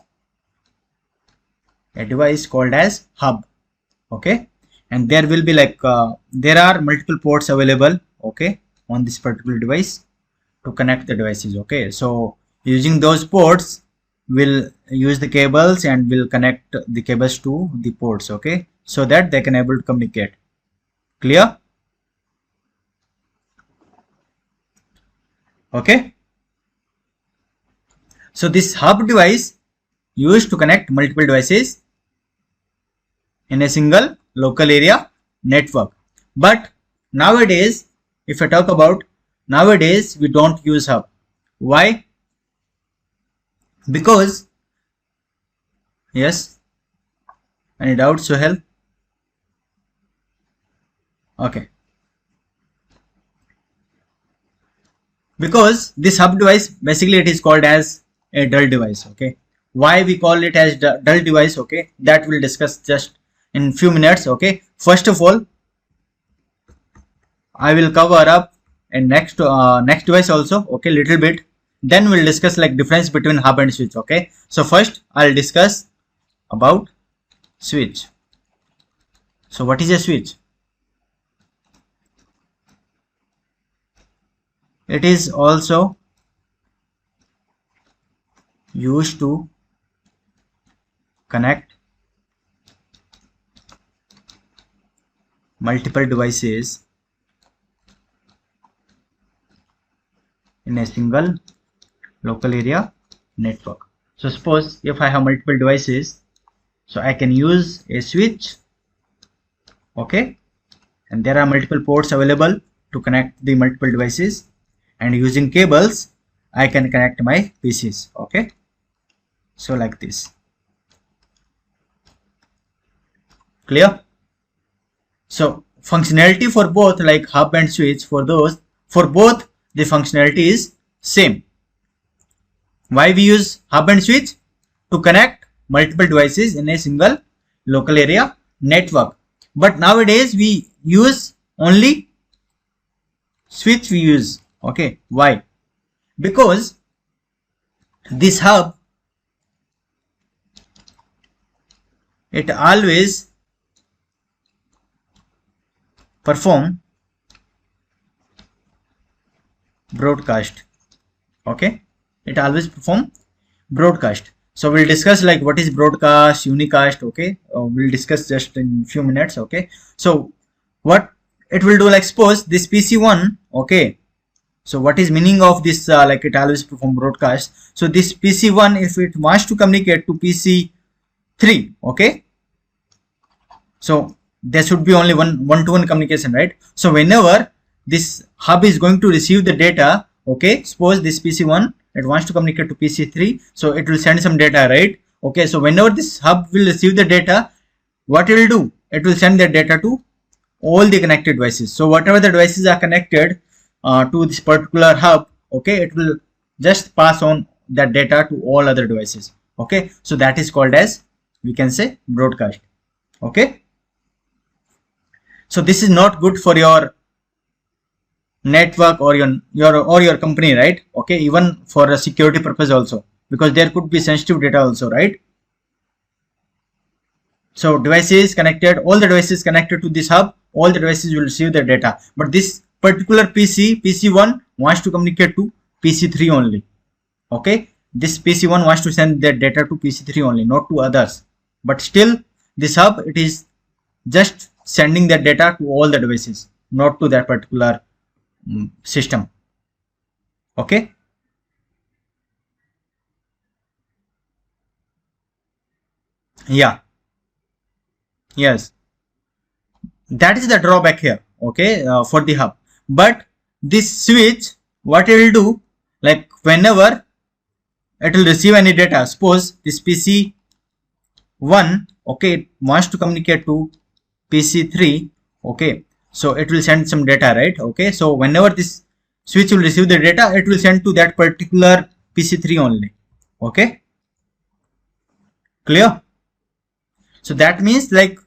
a device called as hub. Okay, and there will be like there are multiple ports available, okay, on this particular device to connect the devices. Okay, so using those ports we'll use the cables and we'll connect the cables to the ports, okay, so that they can able to communicate. Clear? Okay, so this hub device used to connect multiple devices in a single local area network. But nowadays, if I talk about nowadays, we don't use hub. Why? Because, yes, any doubts, Suhail? Okay, because this hub device basically it is called as a dull device. Okay, why we call it as dull device? Okay, that we'll discuss just in few minutes. Okay, first of all, I will cover up a next device also. Okay, little bit. Then we'll discuss like difference between hub and switch. Okay, so first I'll discuss about switch. So what is a switch? It is also used to connect multiple devices in a single local area network. So suppose if I have multiple devices, so I can use a switch, okay, and there are multiple ports available to connect the multiple devices, and using cables I can connect my PCs. Okay, so like this. Clear? So functionality for both like hub and switch, for both the functionality is same. Why we use hub and switch? To connect multiple devices in a single local area network. But nowadays we use only switch we use. Okay, why? Because this hub, it always perform broadcast. Okay, it always perform broadcast. So we'll discuss like what is broadcast, unicast. Okay, we'll discuss just in few minutes. Okay, so what it will do, like suppose this PC1, okay, so what is meaning of this like it always perform broadcast? So this PC1, if it wants to communicate to PC3, okay, so there should be only one-to-one communication, right? So whenever this hub is going to receive the data, okay, suppose this PC1 it wants to communicate to PC3, so it will send some data, right? Okay, so whenever this hub will receive the data, what it will do? It will send the data to all the connected devices. So whatever the devices are connected to this particular hub, okay, it will just pass on that data to all other devices. Okay, so that is called as, we can say, broadcast. Okay, so this is not good for your network or your company, right? Okay, even for a security purpose also, because there could be sensitive data also, right? So devices connected, all the devices connected to this hub, all the devices will receive the data, but this particular PC1 wants to communicate to PC3 only. Okay, this PC1 wants to send that data to PC3 only, not to others. But still this hub, it is just sending that data to all the devices, not to that particular system. Okay, yeah, yes, that is the drawback here. Okay, for the hub. But this switch, what it will do, like whenever it will receive any data, suppose this PC1, okay, it wants to communicate to PC3, okay, so it will send some data, right? Okay, so whenever this switch will receive the data, it will send to that particular PC3 only. Okay, clear? So that means like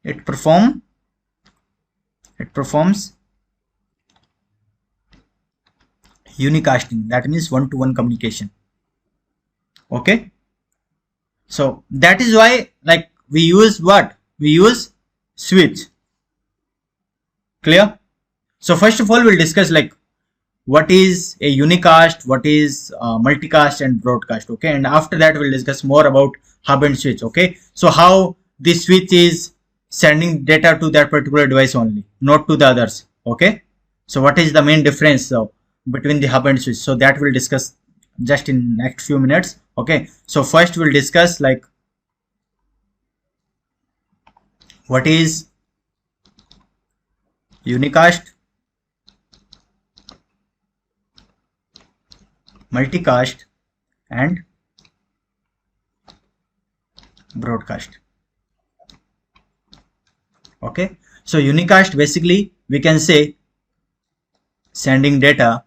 it performs unicasting, that means one-to-one communication. Okay, so that is why like we use what? We use switch. Clear? So first of all, we'll discuss like what is a unicast, what is multicast and broadcast. Okay, and after that we'll discuss more about hub and switch. Okay, so how this switch is sending data to that particular device only, not to the others. Okay, so what is the main difference between the hub and switch? So that we'll discuss just in next few minutes. Okay, so first we'll discuss like what is unicast, multicast and broadcast. Okay, so unicast basically we can say sending data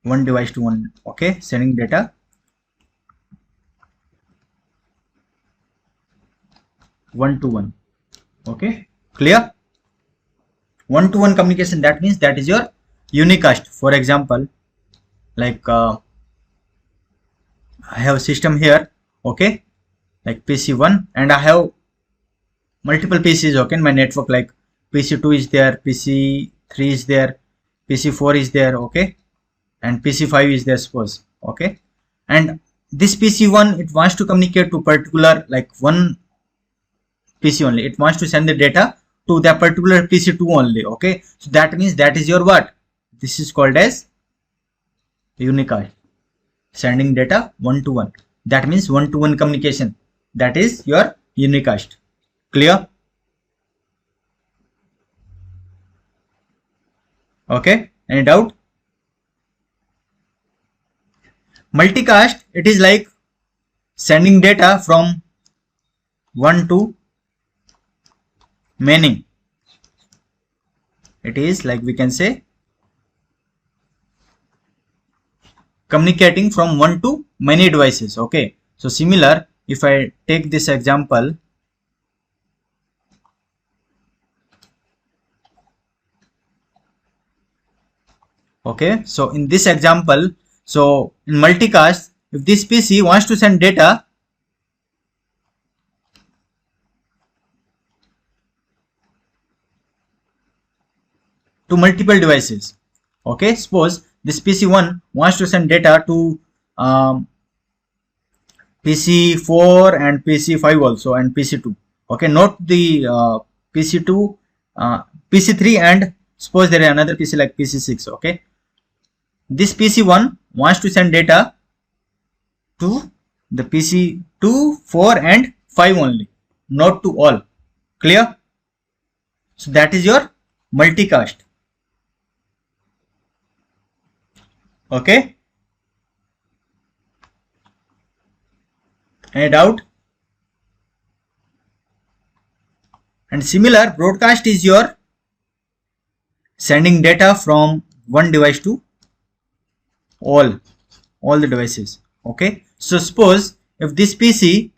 one device to one. Okay, sending data one to one. Okay, clear? One to one communication, that means that is your unicast. For example, like I have a system here, okay, like PC1, and I have multiple PCs, okay, in my network, like PC2 is there, PC3 is there, PC4 is there, okay, and PC5 is there, suppose. Okay, and this PC1, it wants to communicate to particular like one PC only. It wants to send the data to that particular PC2 only. Okay, so that means that is your what? This is called as unicast, sending data one to one. That means one to one communication. That is your unicast. Clear? Okay, any doubt? Multicast, it is like sending data from one to many. It is like we can say communicating from one to many devices. Okay, so similar, if I take this example, okay, so in this example, so in multicast, if this PC wants to send data to multiple devices, okay, suppose this PC1 wants to send data to PC4 and PC5 also, and PC2, okay, not the PC2, PC3, and suppose there is another PC like PC6, okay. This PC1 wants to send data to the PC2, 4 and 5 only, not to all. Clear? So that is your multicast. Okay, any doubt? And similar, broadcast is your sending data from one device to all the devices. Okay, so suppose if this PC,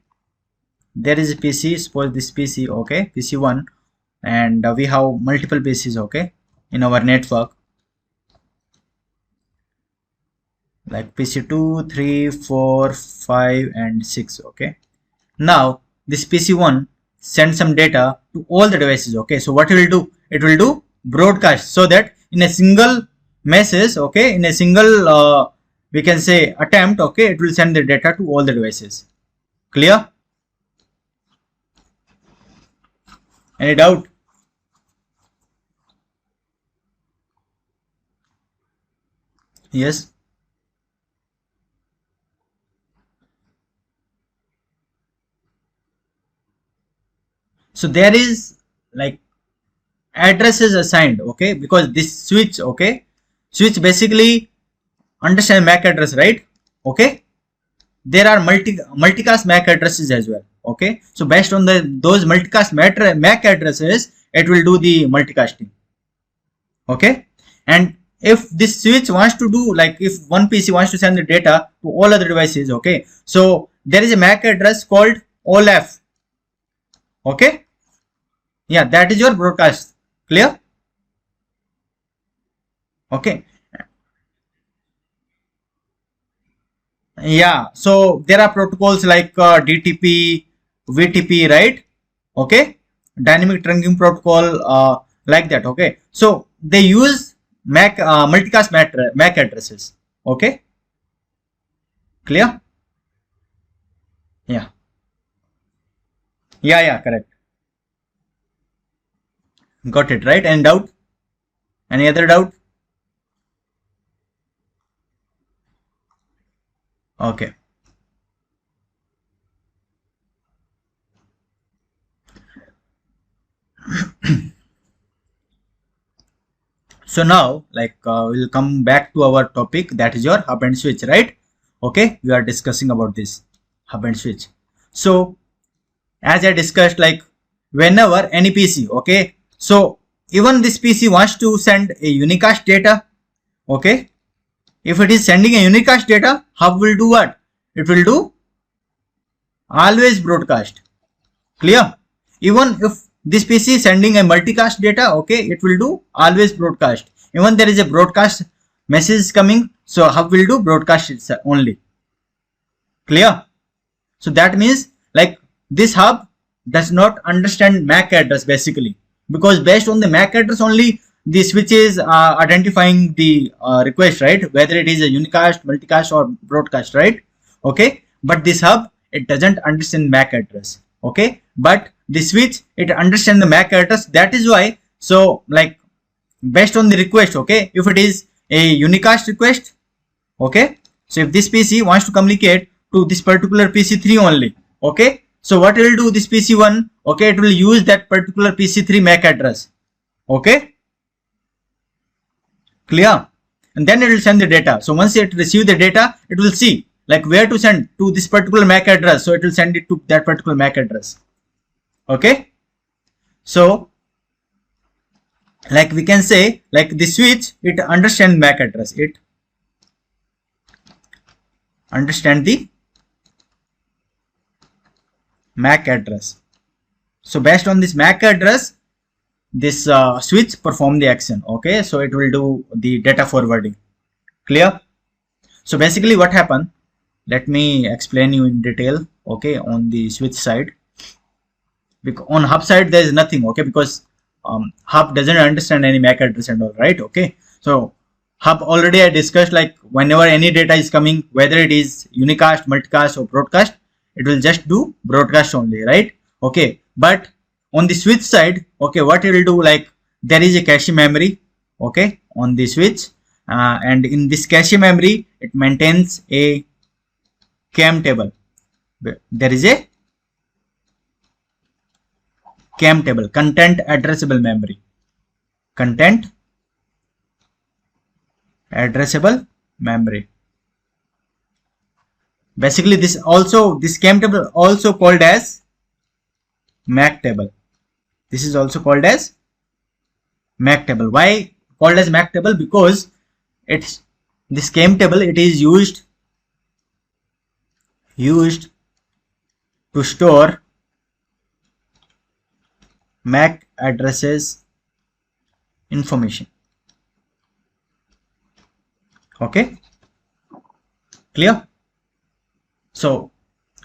there is a PC, suppose this PC, okay, PC1, and we have multiple PCs, okay, in our network, like PC2, 3, 4, 5 and 6. Okay, now this PC1 sends some data to all the devices. Okay, so what it will do? It will do broadcast, so that in a single message, okay, in a single we can say attempt, okay, it will send the data to all the devices. Clear? Any doubt? Yes. So there is like addresses assigned, okay, because this switch, okay, switch basically understand MAC address, right? okay, there are multicast MAC addresses as well. Okay, so based on those multicast MAC addresses, it will do the multicasting. Okay, and if this switch wants to do, like if one PC wants to send the data to all other devices, okay, so there is a MAC address called OLAF. Okay, yeah, that is your broadcast. Clear? Okay, yeah, so there are protocols like DTP, VTP, right? Okay, dynamic trunking protocol, like that. Okay, so they use multicast MAC addresses. Okay, clear? Yeah, yeah, correct. Got it, right? Any doubt? Any other doubt? Okay. So now, like, we'll come back to our topic, that is your hub and switch, right? Okay, we are discussing about this hub and switch. So as I discussed, like whenever any PC, okay, so even this PC wants to send a unicast data, okay, if it is sending a unicast data, hub will do what? It will do always broadcast. Clear? Even if this PC is sending a multicast data, okay, it will do always broadcast. Even there is a broadcast message coming, so hub will do broadcast only. Clear? So that means, like, this hub does not understand MAC address basically, because based on the MAC address only the switch is identifying the request, right? Whether it is a unicast, multicast or broadcast, right? Okay, but this hub, it doesn't understand MAC address. Okay, but the switch, it understands the MAC address. That is why, so like based on the request, okay, if it is a unicast request, okay, so if this PC wants to communicate to this particular PC3 only, okay, so what it will do, this PC1, okay, it will use that particular PC3 MAC address. Okay, clear? And then it will send the data. So once it receives the data, it will see like where to send to this particular MAC address, so it will send it to that particular MAC address. Okay, so like we can say, like the switch, it understands MAC address, it understand the MAC address. So based on this MAC address, this switch perform the action. Okay, so it will do the data forwarding. Clear? So basically what happened, let me explain you in detail. Okay, on the switch side, because on hub side there is nothing. Okay, because hub doesn't understand any MAC address and all, right? Okay, so hub already I discussed, like whenever any data is coming, whether it is unicast, multicast or broadcast, it will just do broadcast only, right? Okay, but on the switch side, okay, what it will do, like there is a cache memory, okay, on the switch, and in this cache memory, it maintains a CAM table. There is a CAM table, content addressable memory, content addressable memory. Basically this CAM table also called as MAC table. This is also called as MAC table. Why called as MAC table? Because it's this CAM table, it is used to store MAC addresses information. Okay, clear? So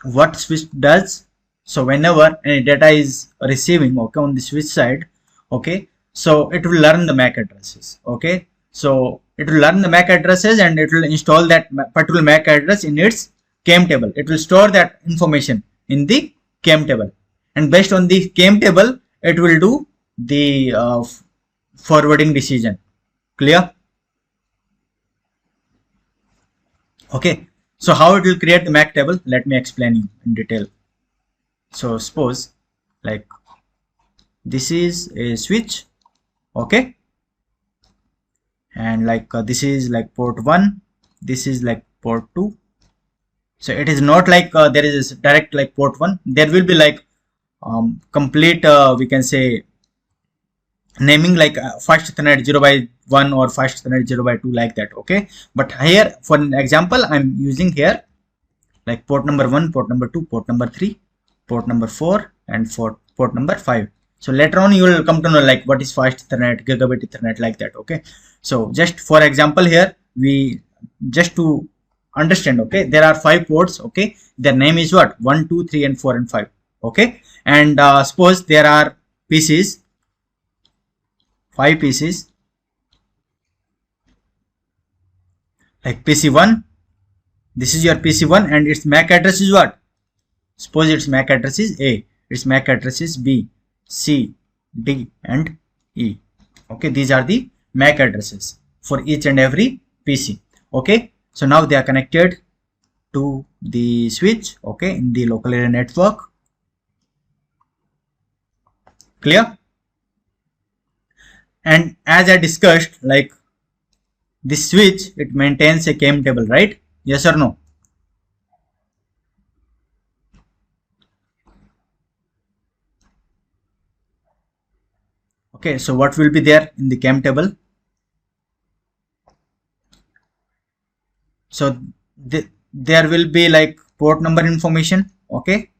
what switch does, so whenever any data is receiving, okay, on the switch side, okay, so it will learn the MAC addresses. Okay, so it will learn the MAC addresses and it will install that particular MAC address in its CAM table. It will store that information in the CAM table, and based on the CAM table, it will do the forwarding decision. Clear? Okay, so how it will create the MAC table, let me explain you in detail. So suppose like this is a switch, okay, and like this is like port 1, this is like port 2, So it is not like there is a direct like port 1. There will be like complete we can say naming like first Ethernet 0 by 1 or first Ethernet 0 by 2 like that. Okay, but here for an example I'm using here like port number 1, port number 2, port number 3, port number 4 and for port number 5. So later on you will come to know like what is fast Ethernet, gigabit Ethernet like that. Okay, so just for example here we just to understand, okay, there are 5 ports. Okay, their name is what 1, 2, 3 and 4 and 5. Okay, and suppose there are PCs, 5 PCs like PC1. This is your PC1 and its MAC address is what? Suppose its MAC address is A, its MAC address is B, C, D and E. Okay, these are the MAC addresses for each and every PC. Okay, so now they are connected to the switch, okay, in the local area network. Clear? And as I discussed, like this switch, it maintains a CAM table, right? Yes or no? Okay, so what will be there in the CAM table? So there will be like port number information. Okay,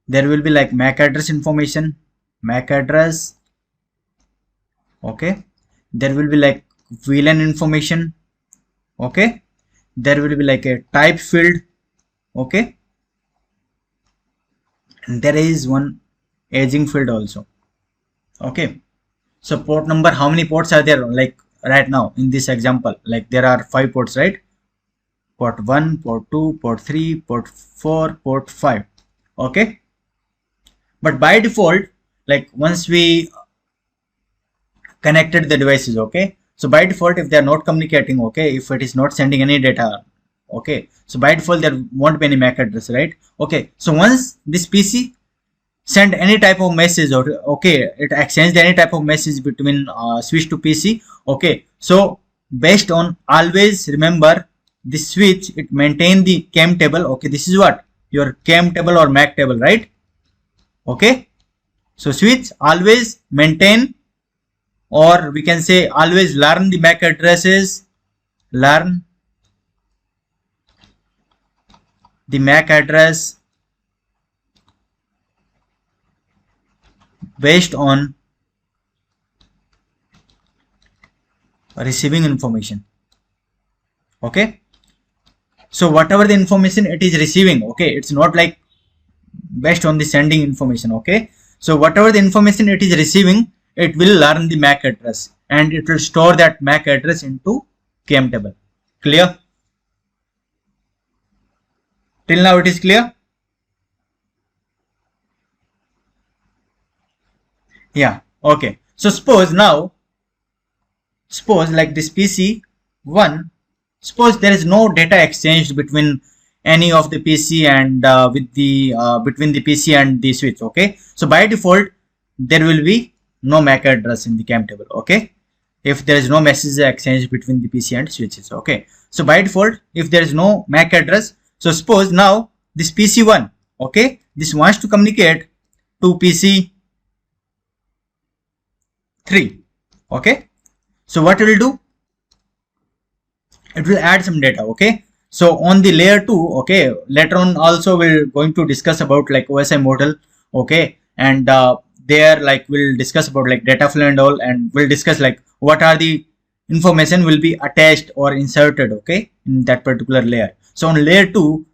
there will be like MAC address information, MAC address. Okay, there will be like VLAN information. Okay, there will be like a type field. Okay, and there is one aging field also. Okay, so port number, how many ports are there like right now in this example? Like there are 5 ports, right? Port 1, port 2, port 3, port 4, port 5. Okay, but by default, like once we connected the devices, okay, so by default if they are not communicating, okay, if it is not sending any data, okay, so by default there won't be any MAC address, right? Okay, so once this PC send any type of message, or okay, it exchanged any type of message between switch to PC. Okay, so based on, always remember this switch, it maintain the CAM table. Okay, this is what your CAM table or MAC table, right? Okay, so switch always maintain, or we can say always learn the MAC addresses, learn the MAC address based on receiving information. Okay, so whatever the information it is receiving, okay, it's not like based on the sending information. Okay, so whatever the information it is receiving, it will learn the MAC address and it will store that MAC address into CAM table. Clear? Till now it is clear? Yeah. Okay, so suppose like this PC1, suppose there is no data exchanged between any of the PC and between the PC and the switch. Okay, so by default there will be no MAC address in the CAM table. Okay, if there is no message exchange between the PC and switches. Okay, so by default if there is no MAC address, so suppose now this PC1, okay, this wants to communicate to PC3. Okay, so what it will do, it will add some data. Okay, so on the layer 2, okay, later on also we're going to discuss about like OSI model. Okay, and there like we'll discuss about like data flow and all, and we'll discuss like what are the information will be attached or inserted, okay, in that particular layer. So on layer 2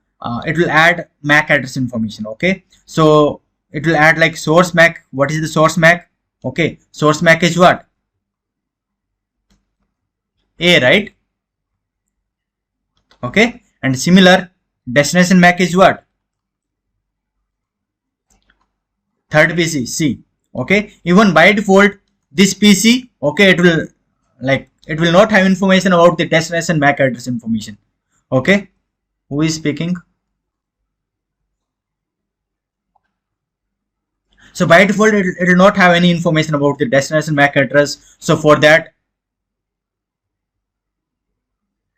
it will add MAC address information. Okay, so it will add like source MAC. What is the source MAC? Okay, source MAC is what? A, right? Okay, and similar destination MAC is what? Third PC, C. Okay, even by default this PC, okay, it will not have information about the destination MAC address information. Okay, who is speaking? So by default it will not have any information about the destination MAC address. So for that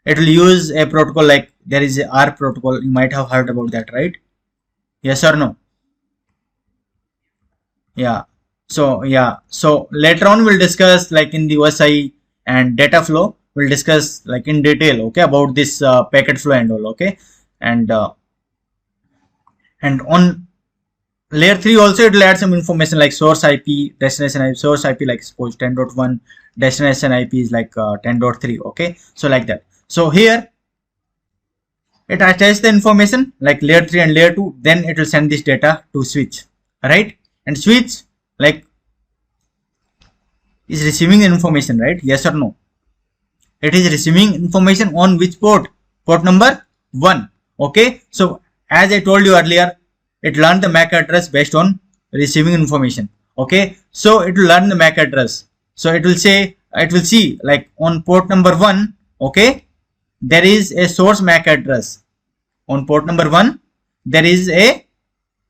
it will use a protocol like there is a R protocol. You might have heard about that, right? Yes or no? Yeah. So later on we'll discuss like in the OSI and data flow, we'll discuss like in detail, okay, about this packet flow and all, okay. And on layer 3 also it will add some information like source IP, destination IP, source IP like suppose 10.1, destination IP is like 10.3, okay. So like that. So here it attaches the information like layer 3 and layer 2, then it will send this data to switch, right? And switch like is receiving information, right? Yes or no? It is receiving information on which port? Port number 1, okay. So as I told you earlier, it learned the MAC address based on receiving information, okay. So it will learn the MAC address. So it will say, it will see like on port number 1, okay, there is a source MAC address. On port number 1 there is a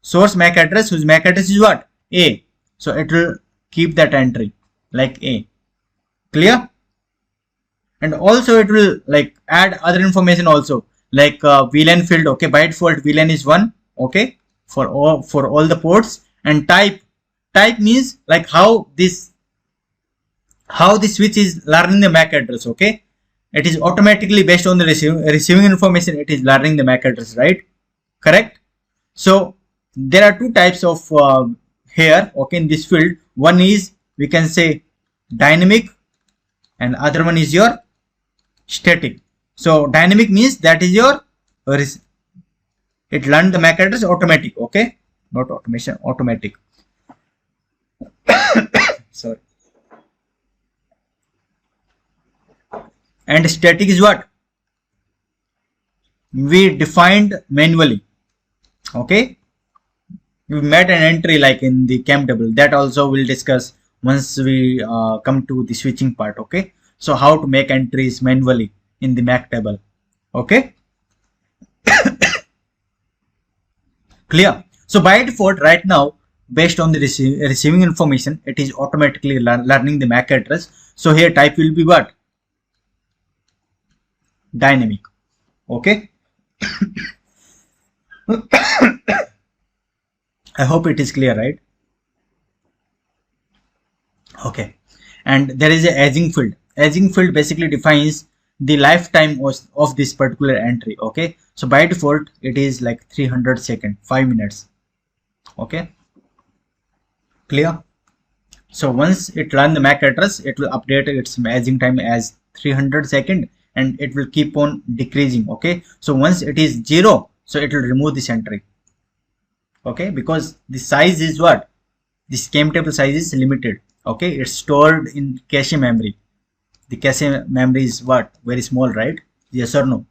source MAC address whose MAC address is what? A. So it will keep that entry like A. Clear? And also it will like add other information also like VLAN field, okay. By default VLAN is 1, okay, for all the ports. And type means like how the switch is learning the MAC address, okay. It is automatically based on the receiving information, it is learning the MAC address, right? Correct? So there are two types of here, okay, in this field. One is we can say dynamic and other one is your static. So dynamic means that is your it learned the MAC address automatic, okay, not automation, automatic. Sorry. And static is what? We defined manually, okay. We made an entry like in the CAM table. That also we'll discuss once we come to the switching part, okay. So how to make entries manually in the MAC table, okay. Clear? So by default right now, based on the receiving information, it is automatically learning the MAC address. So here type will be what? Dynamic, okay. I hope it is clear, right? Okay. And there is a aging field. Aging field basically defines the lifetime of this particular entry, okay. So by default it is like 300 seconds, 5 minutes, okay. Clear? So once it learns the MAC address, it will update its aging time as 300 seconds and it will keep on decreasing, okay. So once it is 0, so it will remove this entry, okay, because the size is what? This CAM table size is limited, okay. It's stored in cache memory. The cache memory is what? Very small, right? Yes or no?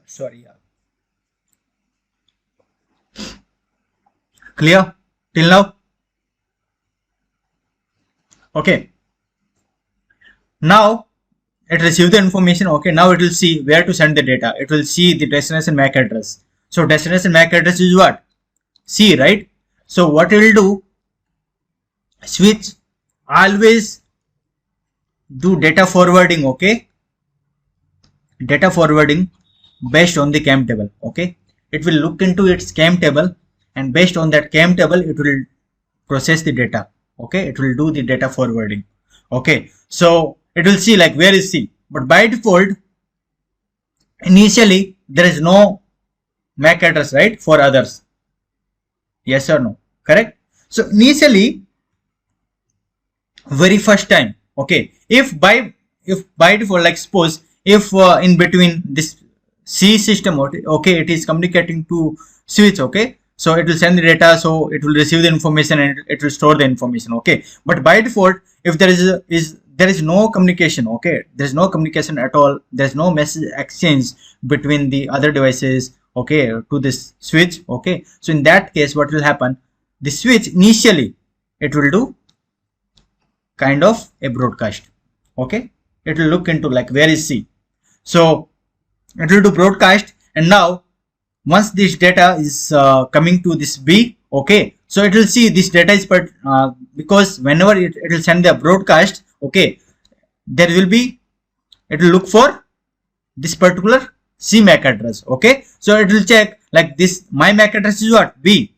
Sorry. Clear till now? Okay. Now it receives the information, okay. Now it will see where to send the data. It will see the destination MAC address. So destination MAC address is what? C, right? So what it will do? Switch always do data forwarding, okay. Data forwarding based on the CAM table, okay. It will look into its CAM table and based on that CAM table it will process the data, okay. It will do the data forwarding, okay. So it will see like where is C, but by default initially there is no MAC address, right, for others. Yes or no? Correct? So initially very first time, okay, if by default, like suppose if in between this C system, okay, it is communicating to switch, okay, so it will send the data, so it will receive the information and it will store the information, okay. But by default if there is no communication, okay, there is no communication at all, there is no message exchange between the other devices, okay, to this switch, okay. So in that case what will happen? The switch initially it will do kind of a broadcast, okay. It will look into like where is C, so it will do broadcast. And now once this data is coming to this B, okay, so it will see this data is because whenever it will send the broadcast, okay, there will be, it will look for this particular C MAC address. Okay, so it will check like this, my MAC address is what, B.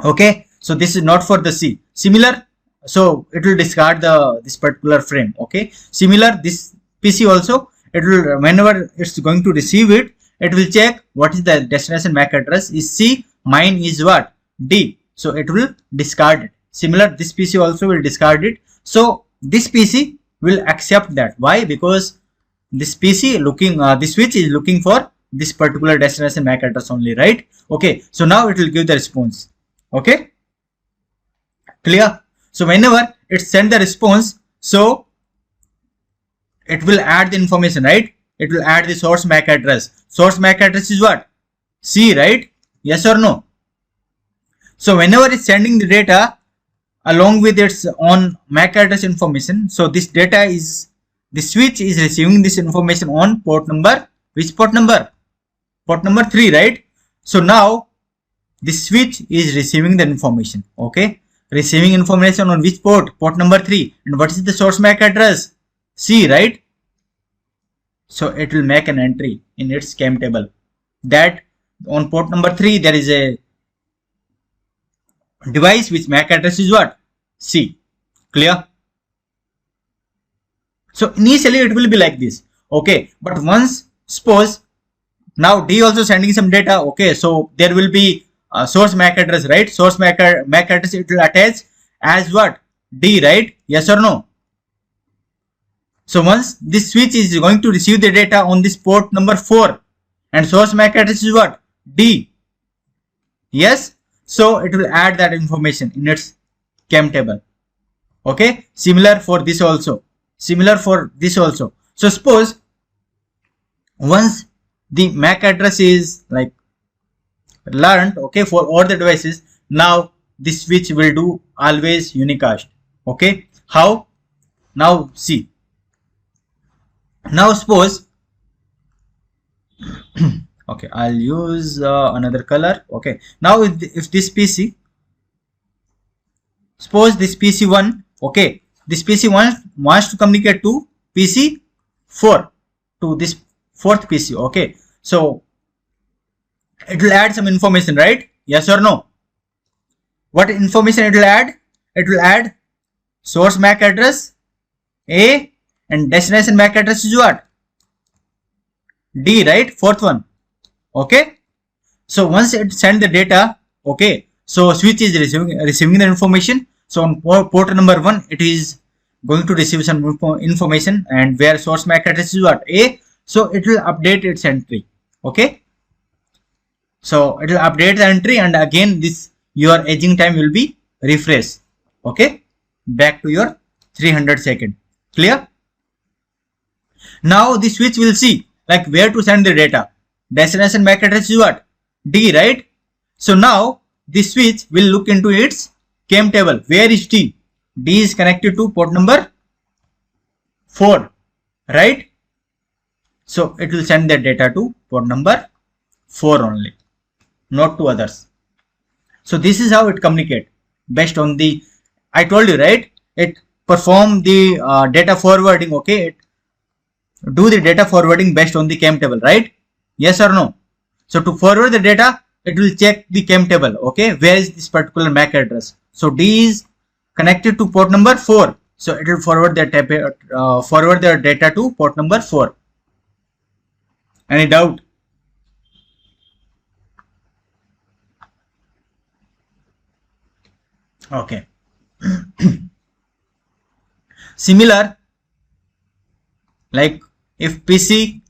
Okay, so this is not for the C. Similar, so it will discard this particular frame. Okay, similar, this PC also, it will, whenever it's going to receive it, it will check what is the destination MAC address is C, mine is what, D. So it will discard it. Similar, this PC also will discard it. So this PC will accept that. Why? Because this PC looking, this switch is looking for this particular destination MAC address only, right? Okay, so now it will give the response. Okay, clear? So whenever it send the response, so it will add the information, right? It will add the source MAC address. Source MAC address is what? C, right? Yes or no? So whenever it's sending the data along with its own MAC address information, so this data is, the switch is receiving this information on port number, which port number? Port number 3, right? So now this switch is receiving the information. Okay, receiving information on which port? Port number 3. And what is the source MAC address? C, right? So it will make an entry in its CAM table that on port number 3 there is a device which MAC address is what? C. Clear? So initially it will be like this. Okay, but once suppose now D also sending some data. Okay, so there will be source MAC address, right? Source MAC address it will attach as what? D, right? Yes or no? So once this switch is going to receive the data on this port number 4 and source MAC address is what? D. Yes. So it will add that information in its CAM table. Okay. Similar for this also. Similar for this also. So suppose once the MAC address is like learned, okay, for all the devices, now this switch will do always unicast. Okay. How? Now see. Now suppose okay, I'll use another color. Okay, now if this PC, suppose this PC1, okay, this PC1 wants to communicate to PC4, to this fourth PC. Okay, so it will add some information, right? Yes or no? What information it will add? It will add source MAC address A and destination MAC address is what? D, right? Fourth one. Okay, so once it send the data, okay, so switch is receiving the information. So on port number 1 it is going to receive some information, and where source MAC address is what? A. So it will update its entry. Okay, so it will update the entry, and again this your aging time will be refreshed. Okay, back to your 300 second. Clear? Now the switch will see like where to send the data. Destination MAC address is what? D, right? So now this switch will look into its CAM table. Where is D? D is connected to port number 4, right? So it will send the data to port number 4 only, not to others. So this is how it communicate based on the, I told you, right? It perform the data forwarding. Okay, it do the data forwarding based on the CAM table, right? Yes or no? So to forward the data, it will check the CAM table. Okay, where is this particular MAC address? So D is connected to port number 4. So it will forward the data to port number 4. Any doubt? Okay. Similar, like if PC2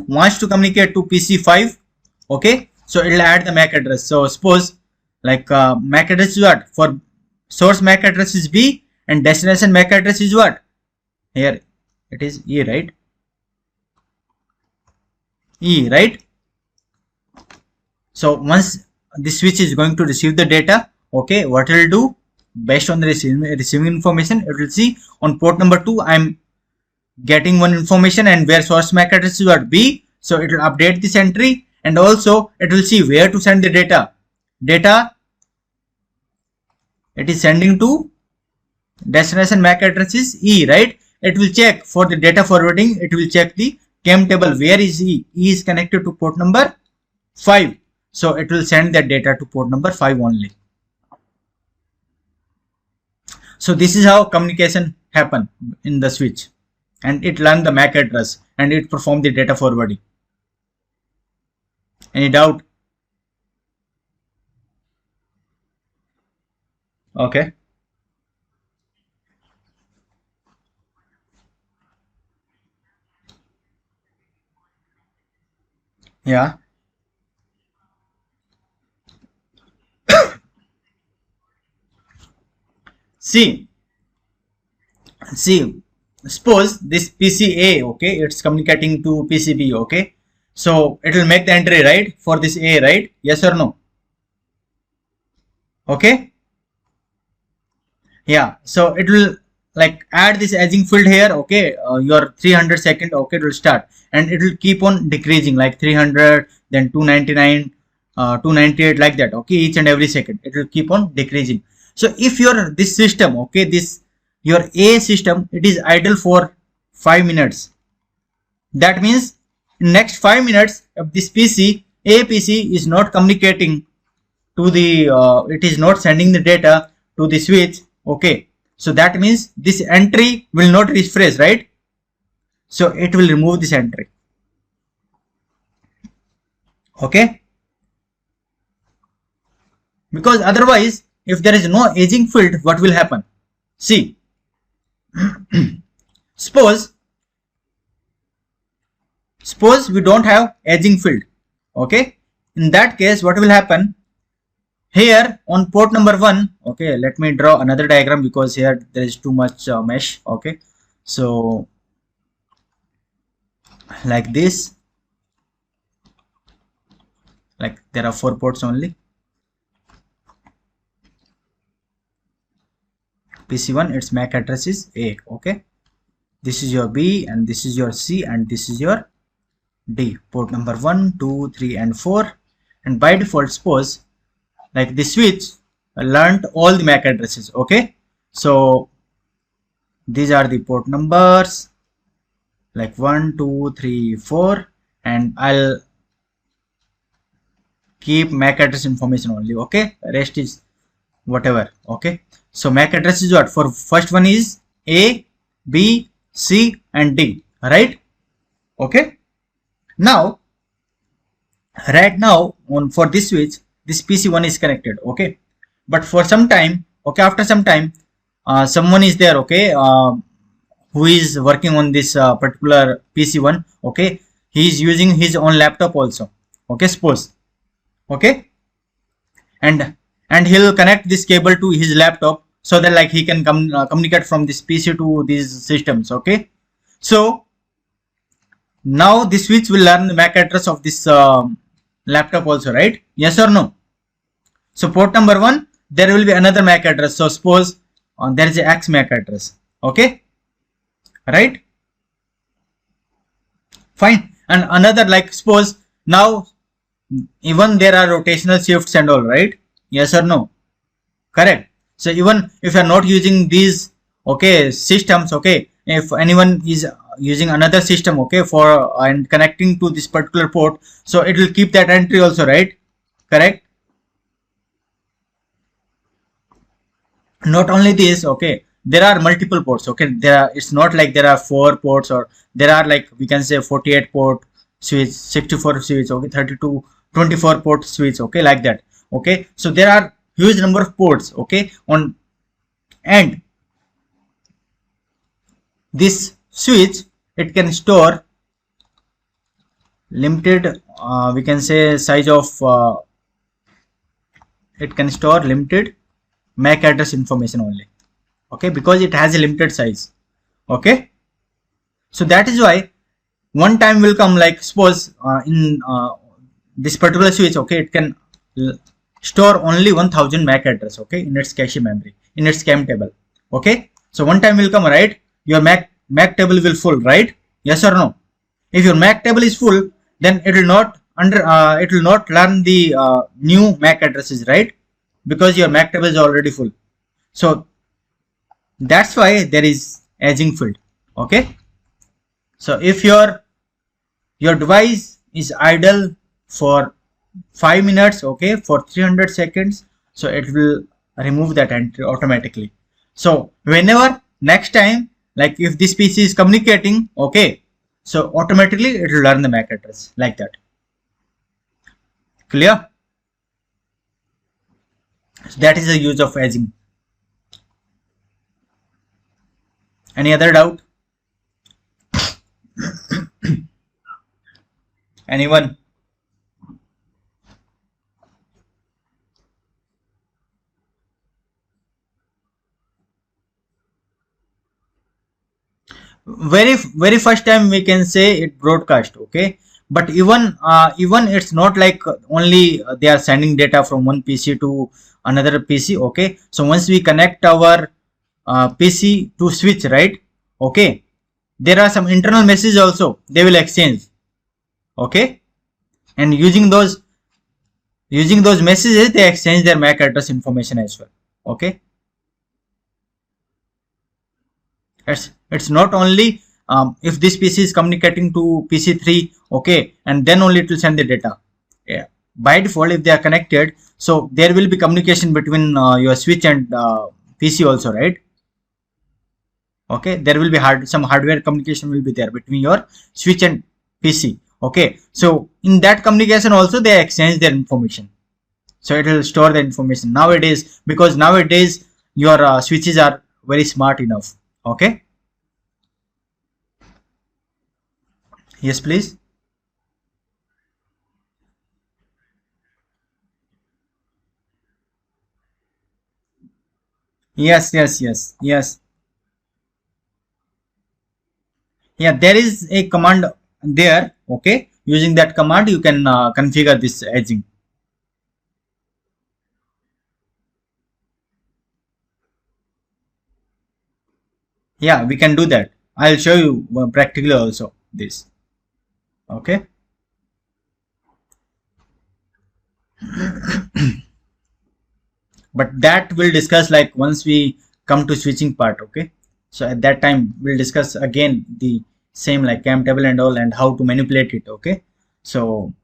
wants to communicate to PC5, okay, so it will add the MAC address. So suppose like MAC address is what? For source MAC address is B and destination MAC address is what? Here it is E, right? E, right? So once this switch is going to receive the data, okay, what it will do? Based on the receiving information, it will see on port number 2 I am getting one information, and where source MAC address is what? B. So it will update this entry, and also it will see where to send the data. Data it is sending to destination MAC address is E, right? It will check for the data forwarding, it will check the CAM table, where is E? E is connected to port number 5. So it will send that data to port number 5 only. So this is how communication happen in the switch, and it learn the MAC address and it perform the data forwarding. Any doubt? Okay. Yeah. See, suppose this PCA, okay, it's communicating to PCB, okay. So it will make the entry, right, for this A, right? Yes or no? Okay. Yeah. So it will like add this edging field here, okay. Your 300 second, okay, it will start, and it will keep on decreasing, like 300, then 299, 298, like that, okay. Each and every second it will keep on decreasing. So if your this system, okay, this your A system, it is idle for 5 minutes, that means in next 5 minutes, if this A PC is not communicating to the it is not sending the data to the switch, okay. So that means this entry will not refresh, right? So it will remove this entry, okay. Because otherwise, if there is no aging field, what will happen? See, suppose we don't have aging field, okay. In that case, what will happen? Here on port number 1, okay, let me draw another diagram because here there is too much mesh, okay. So like this, like there are 4 ports only. PC1, its MAC address is A, okay. This is your B, and this is your C, and this is your D. Port number 1, 2, 3, and 4. And by default, suppose like the switch learned all the MAC addresses, okay. So these are the port numbers, like 1, 2, 3, 4, and I'll keep MAC address information only, okay. Rest is whatever, okay. So MAC address is what? For first one is A, B, C, and D, right? Okay. Now, right now for this switch, this PC1 is connected, okay. But for some time, okay, after some time, someone is there, okay, who is working on this particular PC1, okay. He is using his own laptop also, okay, suppose, okay, and he'll connect this cable to his laptop, so that like he can communicate from this PC to these systems, okay. So now this switch will learn the MAC address of this laptop also, right? Yes or no? So port number 1, there will be another MAC address. So suppose there is a X MAC address, okay, right? Fine. And another, like suppose now even there are rotational shifts and all, right? Yes or no? Correct. So even if you are not using these, okay, systems, okay, if anyone is using another system, okay, for and connecting to this particular port, so it will keep that entry also, right? Correct. Not only this, okay, there are multiple ports, okay. It's not like there are 4 ports, or there are like we can say 48 port switch, 64 switch, okay, 32, 24 port switch, okay, like that, okay. So there are huge number of ports, okay, and this switch, it can store limited we can say size of it can store limited MAC address information only, okay, because it has a limited size, okay. So that is why one time will come, like suppose in this particular switch, okay, it can store only 1000 MAC address, okay, in its cache memory, in its CAM table, okay. So one time will come, right, your MAC table will full, right? Yes or no? If your MAC table is full, then it will not learn the new MAC addresses, right? Because your MAC table is already full. So that's why there is aging field, okay. So if your your device is idle for 5 minutes, okay, for 300 seconds, so it will remove that entry automatically. So whenever next time, like if this PC is communicating, okay, so automatically it will learn the MAC address like that. Clear? So that is the use of edging. Any other doubt? Anyone? Very first time we can say it broadcast, okay, but even it's not like only they are sending data from one PC to another PC, okay. So once we connect our PC to switch, right, okay, there are some internal messages also they will exchange, okay, and using those messages they exchange their MAC address information as well, okay. It's not only if this PC is communicating to PC3, okay, and then only it will send the data. Yeah. By default, if they are connected, so there will be communication between your switch and PC also, right? Okay, there will be some hardware communication will be there between your switch and PC. Okay, so in that communication also they exchange their information. So it will store the information nowadays, because nowadays your switches are very smart enough. Okay. Yes, please. Yes. Yeah, there is a command there. Okay, using that command you can configure this edging. Yeah, we can do that. I'll show you practically also this. Okay. But that we'll discuss like once we come to switching part, okay. So at that time we'll discuss again the same like CAM table and all, and how to manipulate it, okay. So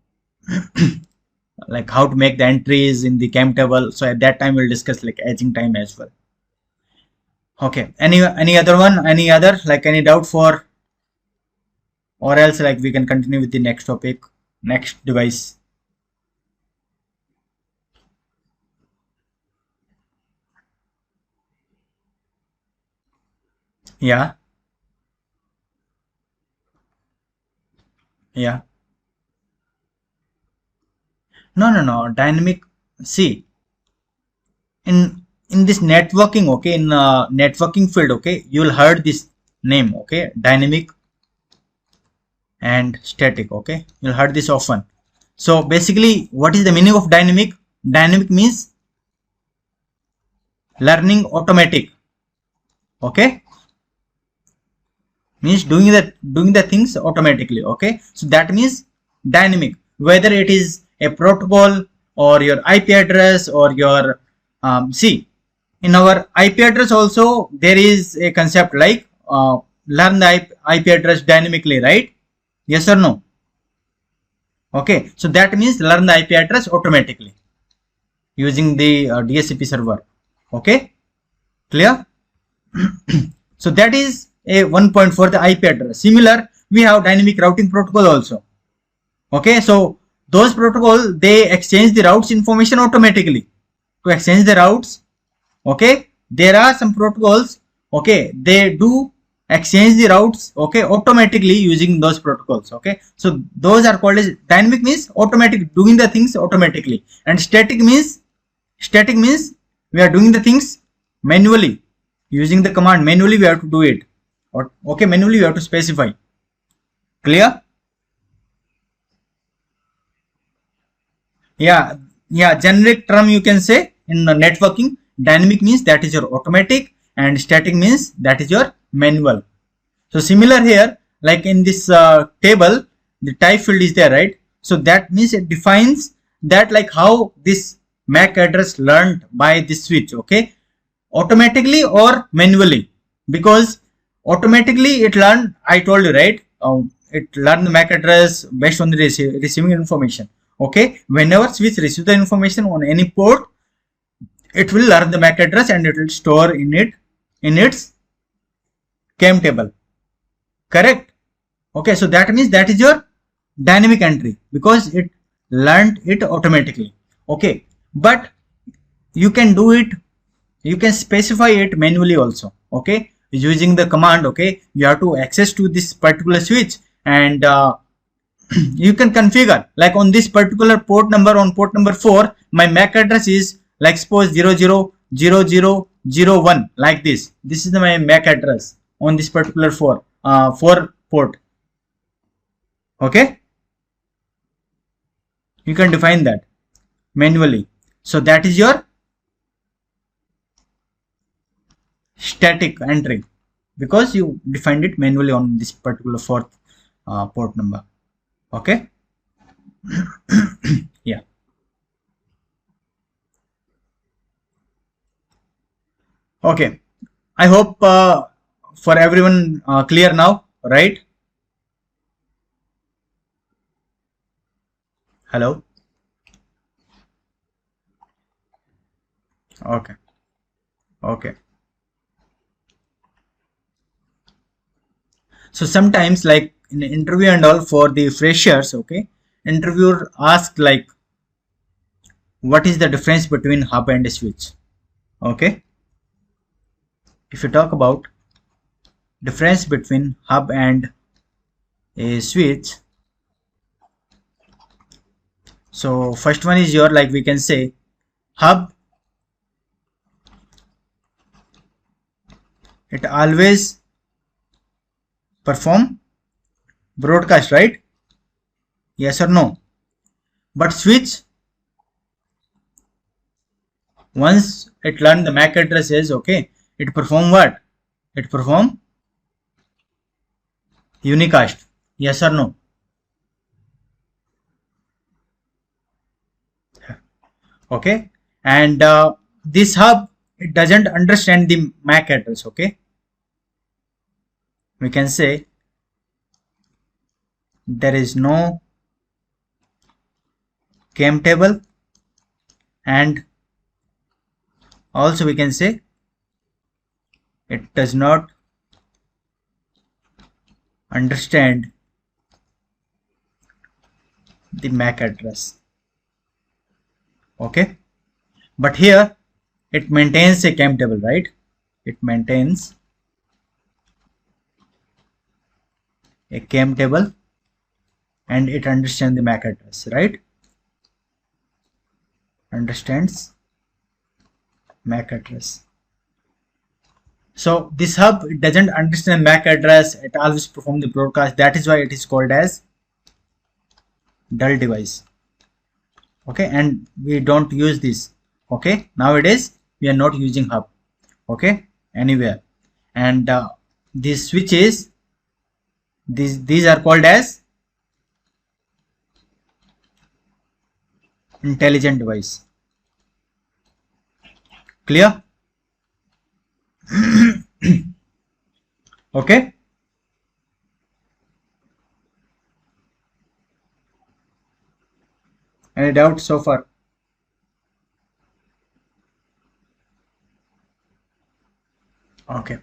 like how to make the entries in the CAM table. So at that time we'll discuss like edging time as well. Okay, any other one, any other, like any doubt for, or else like we can continue with the next topic, next device. Yeah. No, dynamic. See, in this networking, okay, in networking field, okay, you will heard this name, okay, dynamic and static, okay, you'll heard this often. So basically what is the meaning of dynamic? Dynamic means learning automatic, okay, means doing the things automatically, okay. So that means dynamic, whether it is a protocol or your IP address or your see, in our IP address also there is a concept like learn the IP address dynamically, right? Yes or no? Okay, so that means learn the IP address automatically using the DHCP server. Okay, clear? So that is a 1.4 the IP address. Similar, we have dynamic routing protocol also. Okay, so those protocols, they exchange the routes information automatically. To exchange the routes, okay, there are some protocols, okay, they do exchange the routes, okay, automatically using those protocols, okay. So those are called as dynamic, means automatic, doing the things automatically, and static means we are doing the things manually using the command. Manually we have to do it, or okay, manually we have to specify. Clear? Yeah, generic term you can say in networking. Dynamic means that is your automatic, and static means that is your manual. So similar here, like in this table, the type field is there, right? So that means it defines that like how this MAC address learned by this switch, okay, automatically or manually. Because automatically it learned, I told you, right, it learn the MAC address based on the receiving information. Okay, whenever switch receives the information on any port, it will learn the MAC address and it will store in its 𝐾𝐶NA table. Correct? Okay, so that means that is your dynamic entry because it learned it automatically. Okay, but you can do it, you can specify it manually also. Okay, using the command. Okay, you have to access to this particular switch and you can configure like on this particular port number, on port number 4, my MAC address is like suppose 000001 like this. This is my MAC address on this particular 4 port. Okay, you can define that manually. So that is your static entry because you defined it manually on this particular 4th port number. Okay. Yeah. Okay, I hope for everyone clear now, right? Hello. Okay. Okay. So sometimes like in interview and all for the freshers, okay, interviewer asked like what is the difference between hub and a switch. Okay, if you talk about difference between hub and a switch, so first one is your, like we can say, hub, it always perform broadcast, right? Yes or no? But switch, once it learn the MAC addresses, okay, it perform what? It perform unicast. Yes or no? Okay, and this hub, it doesn't understand the MAC address. Okay, we can say there is no 𝐾𝐶NA table, and also we can say it does not understand the MAC address. Okay, but here it maintains a 𝐾𝐶NA table, right? It maintains a 𝐾𝐶NA table and it understands the MAC address, right? Understands MAC address. So this hub, it doesn't understand MAC address, it always perform the broadcast. That is why it is called as dull device. Okay, and we don't use this. Okay, nowadays we are not using hub, okay, anywhere. And these switches, these are called as intelligent device. Clear? Okay, any doubts so far? Okay,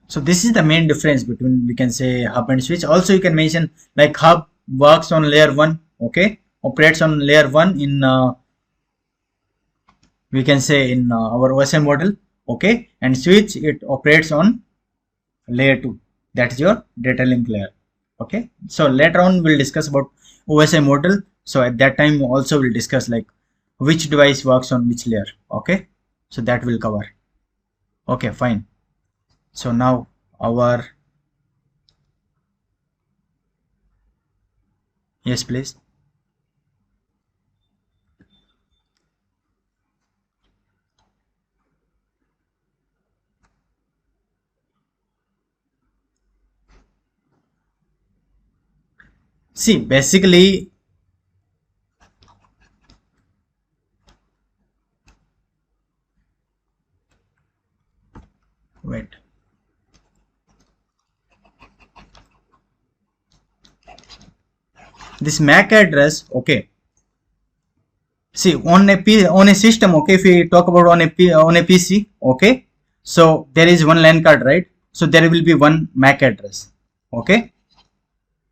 so this is the main difference between, we can say, hub and switch. Also you can mention like hub works on layer 1, okay, operates on layer 1 in we can say in our OSI model, okay, and switch, it operates on layer 2, that is your data link layer. Okay, so later on we'll discuss about OSI model. So at that time also we'll discuss like which device works on which layer. Okay, so that will cover. Okay, fine. So now our, yes please. See, basically wait, this MAC address, okay, see on a system, okay, if we talk about on a PC, okay, so there is one LAN card, right? So there will be one MAC address, okay.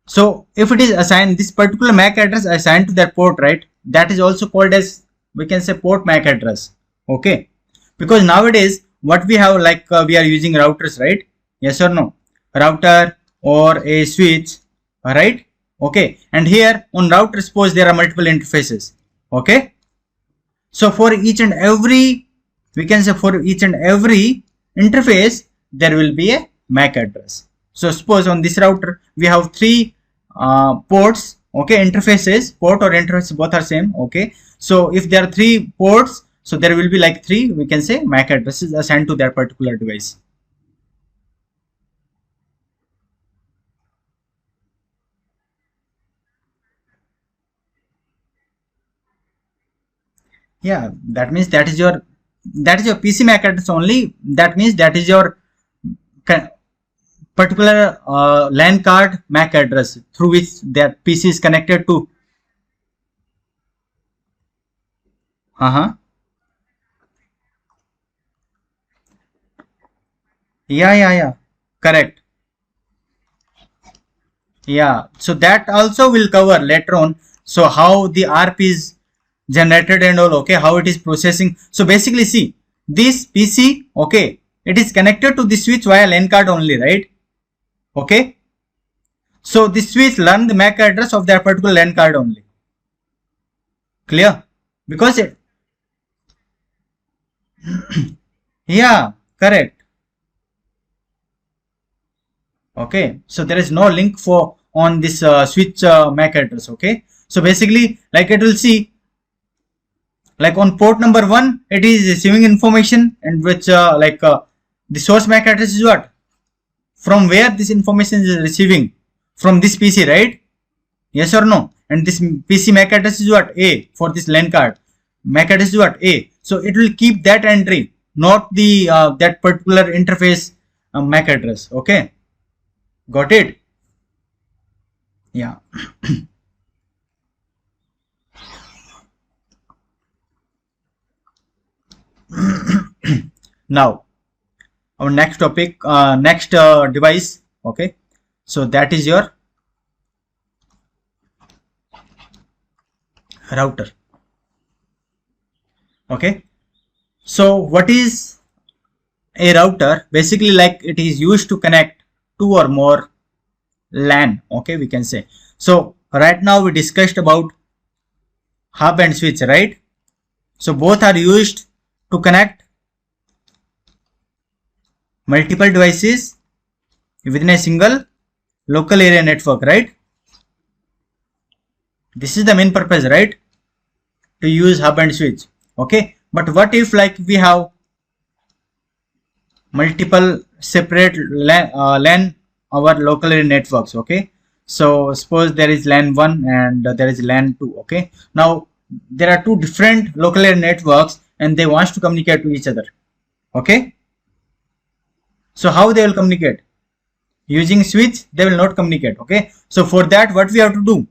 So if it is assigned, this particular MAC address assigned to that port, right, that is also called as, we can say, port MAC address, okay. Because nowadays what we have, like we are using routers, right? Yes or no? Router or a switch, right? Okay, and here on router, suppose there are multiple interfaces, okay. So for each and every, we can say, for each and every interface there will be a MAC address. So suppose on this router we have three ports, okay, interfaces, port or interface both are same, okay. So if there are three ports, so there will be like three, we can say, MAC addresses assigned to that particular device. Yeah, that means that is your PC MAC address only. That means that is your particular LAN card MAC address through which that PC is connected to. Yeah, correct. Yeah, so that also will cover later on. So how the ARP is generated and all, okay, how it is processing. So basically, see, this PC, okay, it is connected to the switch via LAN card only, right? Okay, so this switch learn the MAC address of that particular LAN card only. Clear? Because it yeah, correct. Okay, so there is no link for on this switch MAC address, okay. So basically, like it will see, like on port number 1 it is receiving information, and which the source MAC address is what, from where this information is receiving, from this PC, right? Yes or no? And this PC MAC address is what, A, for this LAN card MAC address is what, A. So it will keep that entry, not the that particular interface MAC address, okay. Got it? Yeah. Now our next topic, next device, okay, so that is your router, okay. So what is a router? Basically, like it is used to connect two or more LAN, okay, we can say. So right now we discussed about hub and switch, right? So both are used to connect multiple devices within a single local area network, right? This is the main purpose, right, to use hub and switch, okay. But what if, like, we have multiple separate LAN our local area networks, okay. So suppose there is LAN 1 and there is LAN 2, okay. Now there are two different local area networks and they want to communicate to each other, okay. So how they will communicate? Using switch they will not communicate, okay. So for that, what we have to do?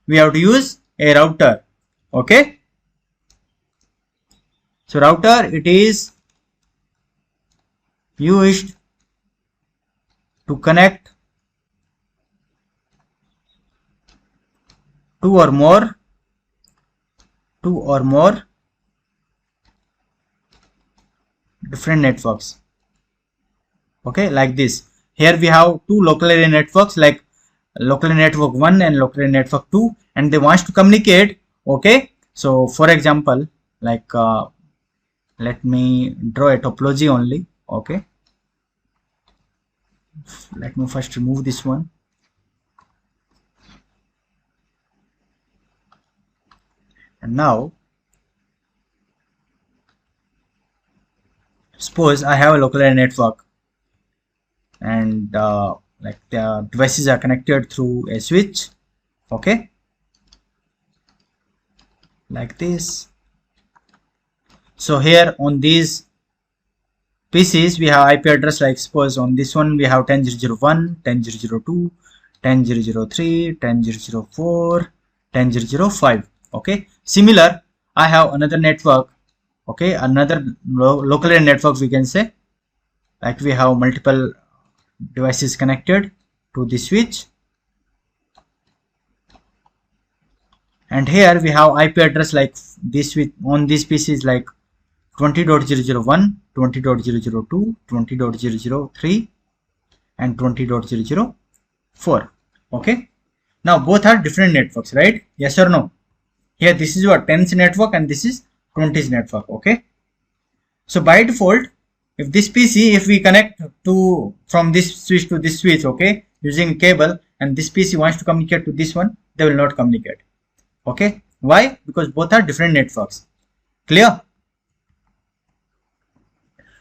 We have to use a router, okay. So router, it is used to connect two or more different networks, okay, like this. Here we have two local area networks, like local area network 1 and local area network 2, and they want to communicate, okay. So for example, like let me draw a topology only, okay. Let me first remove this one. And now suppose I have a local area network and like the devices are connected through a switch, okay, like this. So here on these PCs we have IP address, like suppose on this one we have 10.0.0.1, 10.0.0.2, 10.0.0.3, 10.0.0.4, 10.0.0.5. okay. Similar, I have another network, okay, another local area network, we can say, like we have multiple devices connected to the switch, and here we have IP address like this switch on this PC is like 20.0.0.1, 20.0.0.2, 20.0.0.3 and 20.0.0.4. okay. Now both are different networks, right? Yes or no? Here this is your 10's network and this is 20's network, okay. So by default, if this PC, if we connect to from this switch to this switch, okay, using cable, and this PC wants to communicate to this one, they will not communicate, okay. Why? Because both are different networks. Clear?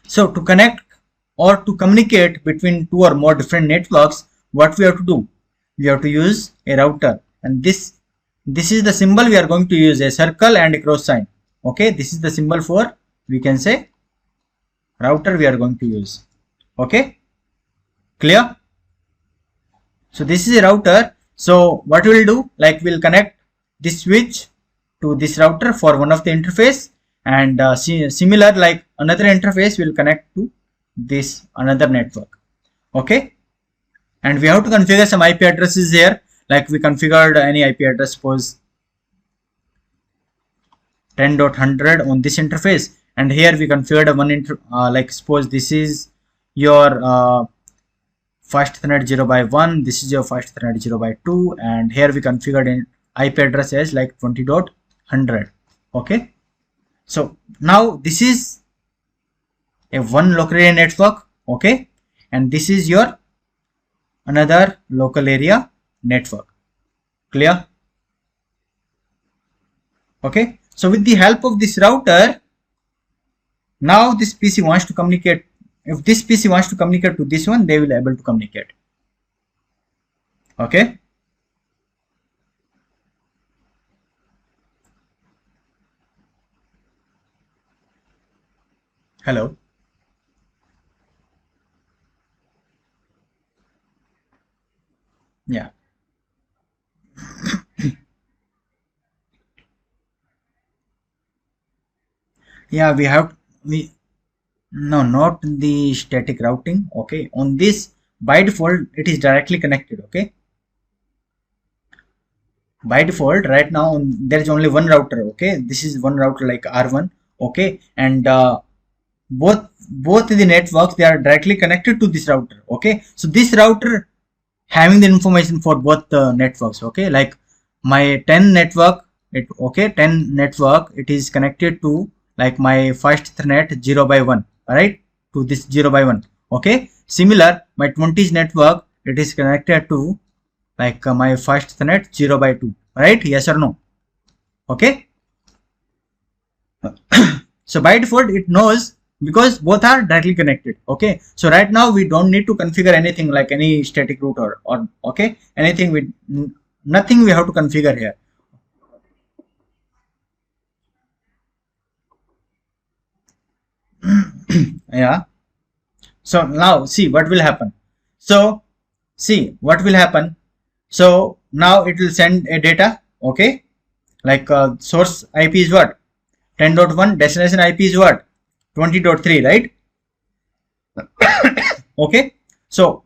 So to connect or to communicate between two or more different networks, what we have to do? We have to use a router, and this is the symbol we are going to use, a circle and a cross sign, okay. This is the symbol for, we can say, router we are going to use, okay. Clear? So this is a router. So what we will do, like we'll connect this switch to this router for one of the interface, and similar, like another interface will connect to this another network, okay. And we have to configure some IP addresses here, like we configured any IP address, suppose 10.100 on this interface, and here we configured a one like suppose this is your first Ethernet 0/1, this is your first Ethernet 0/2, and here we configured an IP address as like 20.100, okay. So now this is a one local area network, okay, and this is your another local area network. Clear? Okay. So with the help of this router, now this PC wants to communicate. If this PC wants to communicate to this one, they will be able to communicate. Okay. Hello. Yeah. Yeah, no, not the static routing, okay. On this, by default it is directly connected, okay. By default right now there is only one router, okay. This is one router like R1, okay, and both the networks, they are directly connected to this router, okay. So this router having the information for both the networks, okay. Like my 10 network, it is connected to like my first Ethernet 0/1, right, to this 0/1, okay. Similar, my 20's network, it is connected to like my first Ethernet 0/2, right? Yes or no? Okay. So by default it knows, because both are directly connected, okay. So right now we don't need to configure anything like any static route or okay, nothing we have to configure here. Yeah. So now see what will happen. So now it will send a data, okay, like source IP is what, 10.1, destination IP is what, 20.3, right? Okay. So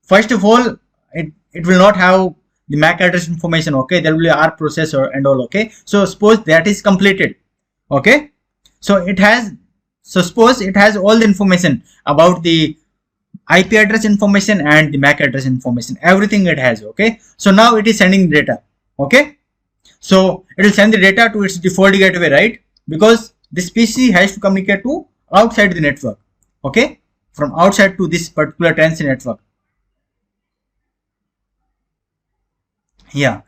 first of all, it will not have the MAC address information, okay. There will be R processor and all, okay. So suppose that is completed, okay. So suppose it has all the information about the IP address information and the MAC address information, everything it has, okay. So now it is sending data, okay. So it will send the data to its default gateway, right? Because this PC has to communicate to outside the network, okay, from outside to this particular 10's network. Yeah.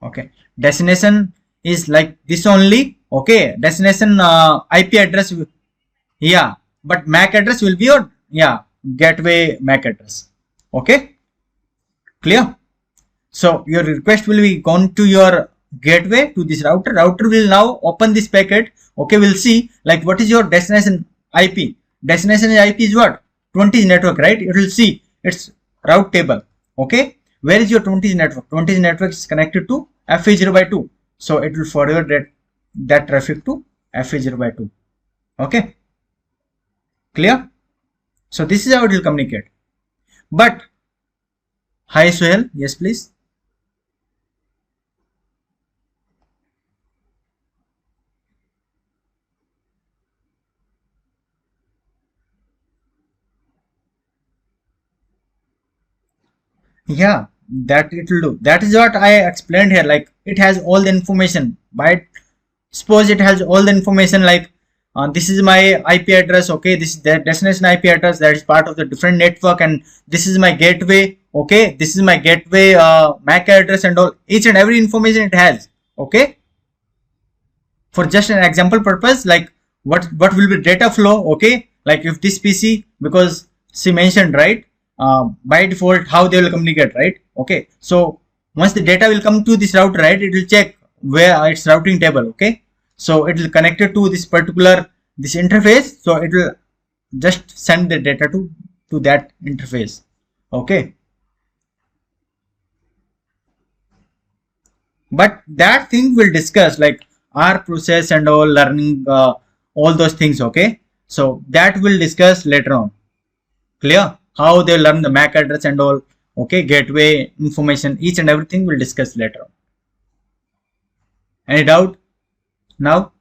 Okay. Destination is like this only, okay. Destination IP address, yeah, but MAC address will be your gateway MAC address, okay. Clear? So your request will be gone to your gateway, to this router. Router will now open this packet, okay. We'll see like what is your destination IP. Destination IP is what, 20's network, right? It will see its route table, Okay, where is your 20s network? 20s network is connected to 𝐹A0/2, so it will forward that traffic to 𝐹A0/2. Okay, clear? So this is how it will communicate. But hi Suhail, yes please. Yeah, that it will do. That is what I explained here. Like it has all the information. By suppose it has all the information like this is my IP address. Okay, this is the destination IP address that is part of the different network, and this is my gateway. Okay, this is my gateway MAC address and all. Each and every information it has. Okay, for just an example purpose, like what will be data flow. Okay, like if this PC, because she mentioned right, by default how they will communicate, right? Okay, so once the data will come to this router, right, it will check where its routing table. Okay, so it will connect it to this particular this interface, so it will just send the data to that interface. Okay, but that thing we'll discuss, like R process and all, learning all those things. Okay, so that we'll discuss later on. Clear? How they learn the MAC address and all. Okay, gateway information, each and everything we'll discuss later on. Any doubt now?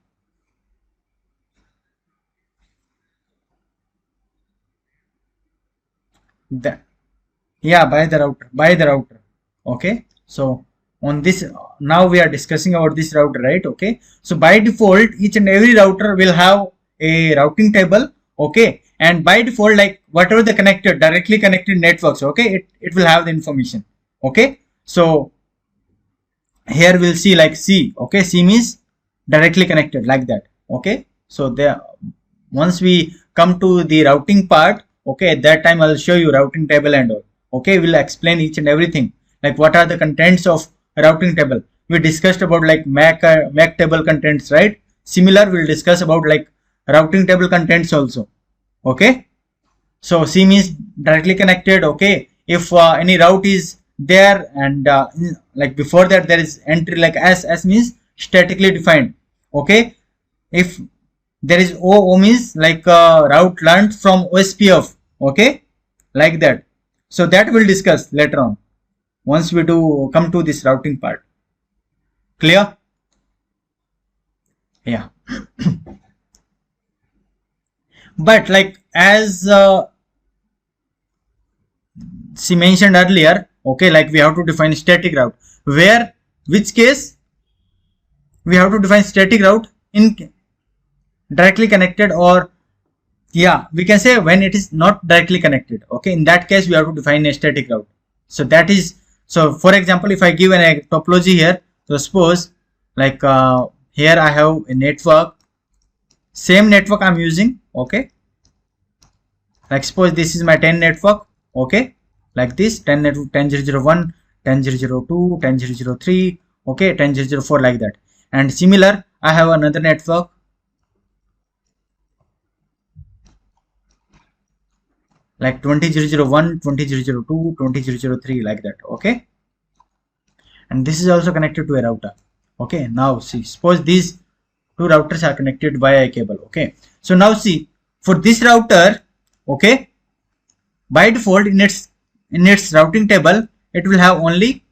That, yeah, by the router. Okay, so on this, now we are discussing about this router, right? Okay, so by default each and every router will have a routing table. Okay, and by default, like whatever the connected, directly connected networks, okay, it will have the information. Okay, so here we'll see like C. Okay, C means directly connected, like that. Okay, so there, once we come to the routing part, okay, at that time I'll show you routing table and all. Okay, we'll explain each and everything, like what are the contents of routing table. We discussed about like MAC table contents, right? Similar, we'll discuss about like routing table contents also. Okay, so C means directly connected. Okay, if any route is there and like before that there is entry like S means statically defined. Okay, if there is O means like route learned from OSPF. Okay, like that. So that we'll discuss later on once we do come to this routing part. Clear? Yeah. But like as she mentioned earlier, okay, like we have to define static route, where which case we have to define static route in directly connected, or yeah, we can say when it is not directly connected. Okay, in that case we have to define a static route. So that is, so for example, if I give a topology here, so suppose like here I have a network, same network I'm using. Okay, like suppose this is my 10 network. Okay, like this 10 network, 10.0.0.1, 10.0.0.2, 10.0.0.3, okay, 10.0.0.4, like that. And similar, I have another network like 20.0.0.1, 20.0.0.2, 20.0.0.3, like that. Okay, and this is also connected to a router. Okay, now see, suppose these two routers are connected via a cable. Okay, so now see, for this router, okay, by default in its routing table, it will have only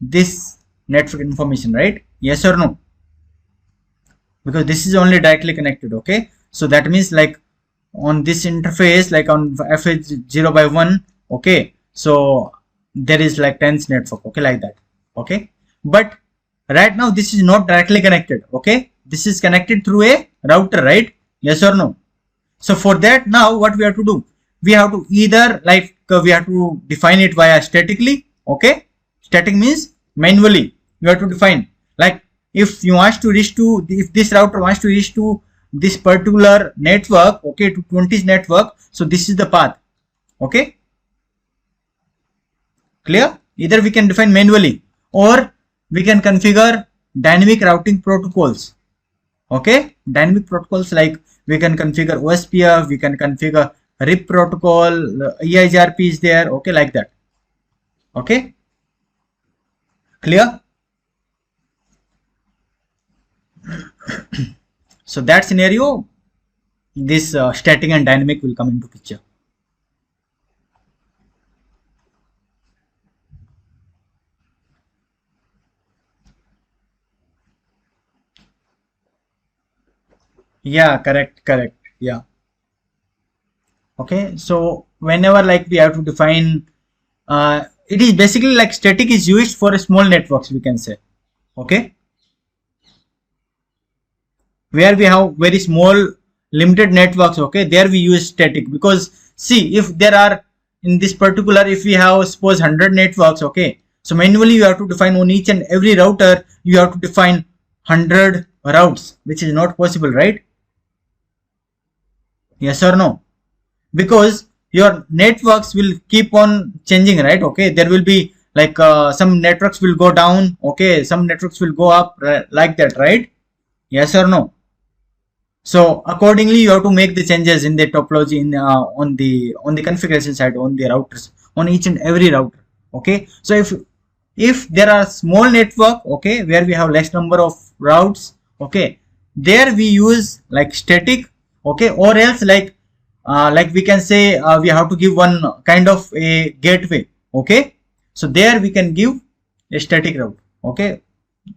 this network information, right? Yes or no? Because this is only directly connected. Okay, so that means like on this interface, like on FH0/1, okay, so there is like 10s network. Okay, like that. Okay, but right now this is not directly connected. Okay, this is connected through a router, right? Yes or no? So for that, now what we have to do, we have to either like we have to define it via statically. Okay, static means manually you have to define, like if you want to reach to, if this router wants to reach to this particular network, okay, to 20s network, so this is the path. Okay, clear? Either we can define manually or we can configure dynamic routing protocols. Okay, dynamic protocols, like we can configure OSPF, we can configure RIP protocol, EIGRP is there. Okay, like that. Okay, clear? So that scenario, this static and dynamic will come into picture. Yeah, correct, yeah. Okay, so whenever like we have to define, it is basically like static is used for small networks, we can say. Okay, where we have very small limited networks, okay, there we use static, because see, if there are in this particular, if we have suppose 100 networks, okay, so manually you have to define on each and every router, you have to define 100 routes, which is not possible, right? Yes or no? Because your networks will keep on changing, right? Okay, there will be like some networks will go down, okay, some networks will go up, like that, right? Yes or no? So accordingly you have to make the changes in the topology in on the configuration side, on the routers, on each and every router. Okay, so if there are small network, okay, where we have less number of routes, okay, there we use like static, okay, or else like we can say we have to give one kind of a gateway, okay, so there we can give a static route. Okay,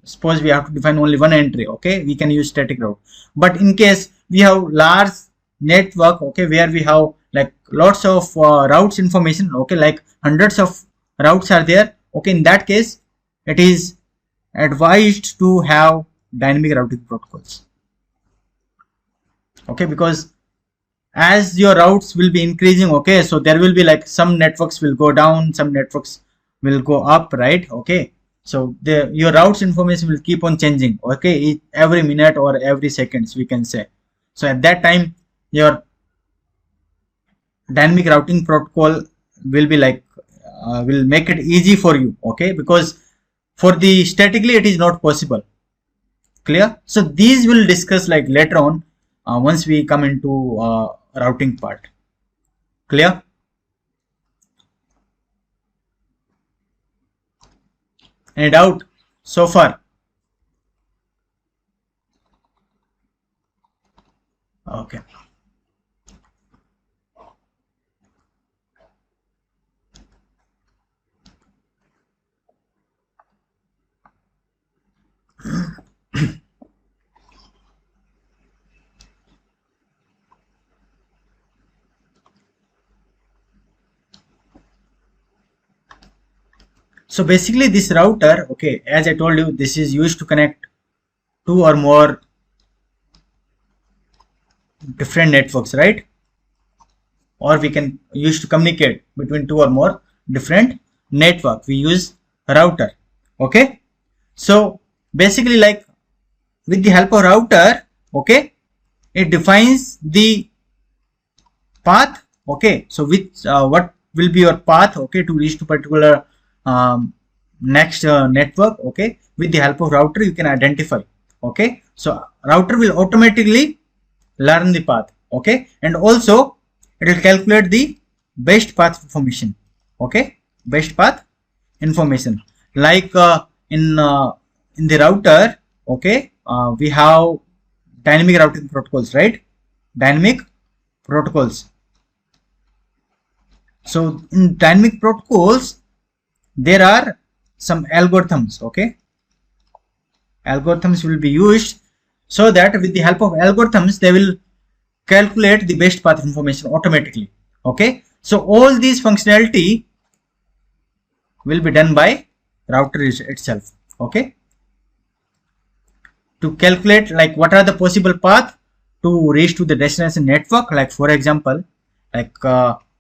suppose we have to define only one entry, okay, we can use static route. But in case we have large network, okay, where we have like lots of routes information, okay, like hundreds of routes are there, okay, in that case it is advised to have dynamic routing protocols. Okay, because as your routes will be increasing, okay, so there will be like some networks will go down, some networks will go up, right? Okay, so your routes information will keep on changing, okay, every minute or every seconds, we can say. So at that time your dynamic routing protocol will be like will make it easy for you, okay, because for the statically it is not possible. Clear? So these will discuss like later on once we come into routing part. Clear? Any doubt so far? Okay. So basically this router, okay, as I told you, this is used to connect two or more different networks, right? Or we can use to communicate between two or more different network. We use router. Okay, so basically like with the help of router, okay, it defines the path. Okay, so which what will be your path, okay, to reach to particular next network. Okay, with the help of router you can identify. Okay, so router will automatically learn the path, okay, and also it will calculate the best path information. Okay, best path information, like in the router, okay, we have dynamic routing protocols, right? Dynamic protocols. So in dynamic protocols there are some algorithms, okay, algorithms will be used, so that with the help of algorithms they will calculate the best path information automatically. Okay, so all these functionality will be done by router itself. Okay, to calculate like what are the possible path to reach to the destination network. Like for example, like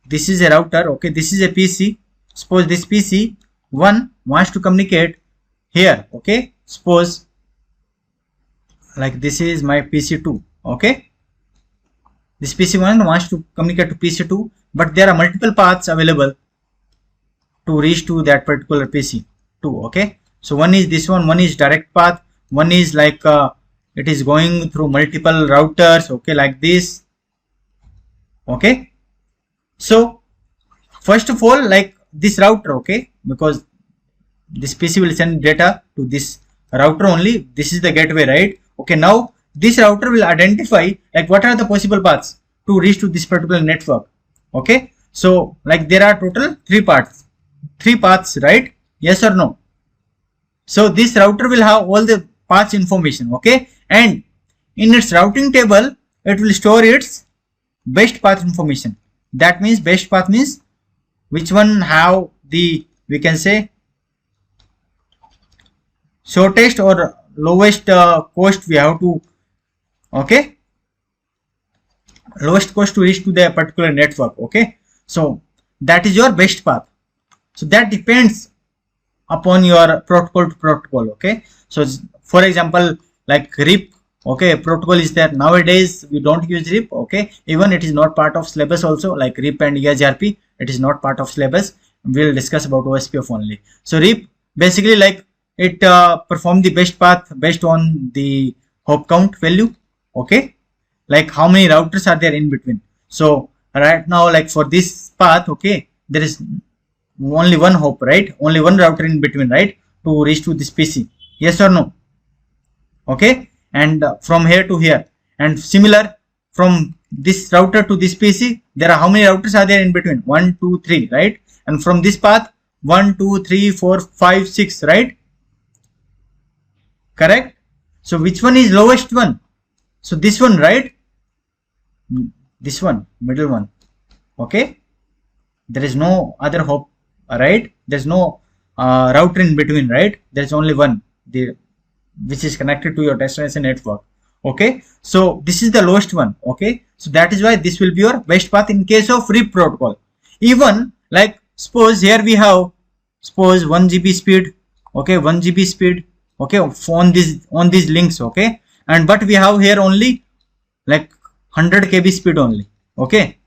this is a router, okay, this is a PC. Suppose this PC 1 wants to communicate here, okay, suppose like this is my PC2, okay, this PC1 wants to communicate to PC2, but there are multiple paths available to reach to that particular PC2. Okay, so one is this one is direct path, one is like it is going through multiple routers, okay, like this. Okay, so first of all, like this router, okay, because this PC will send data to this router only. This is the gateway, right? Okay, now this router will identify like what are the possible paths to reach to this particular network. Okay, so like there are total three paths, right? Yes or no? So this router will have all the paths information, okay, and in its routing table it will store its best path information. That means best path means which one have the, we can say, shortest or lowest cost we have to, okay, lowest cost to reach to the particular network. Okay, so that is your best path. So that depends upon your protocol to protocol. Okay, so for example, like RIP, okay, protocol is there. Nowadays we don't use RIP, okay, even it is not part of syllabus also, like RIP and EIGRP, it is not part of syllabus. We'll discuss about OSPF only. So RIP basically like it perform the best path based on the hop count value, okay, like how many routers are there in between. So right now, like for this path, okay, there is only one hop, right, only one router in between, right, to reach to this PC. Yes or no? Okay, and from here to here, and similar from this router to this PC, there are how many routers are there in between? 1 2 3, right? And from this path 1 2 3 4 5 6, right? Correct. So which one is lowest one? So this one, right? This one, middle one. Okay, there is no other hop, right? There's no router in between, right? There's only one, which is connected to your destination network. Okay, so this is the lowest one. Okay, so that is why this will be your best path in case of RIP protocol. Even like suppose here we have, suppose 1 GB speed, okay, 1 GB speed, okay, on these links, okay, and but we have here only like 100 KB speed only, okay,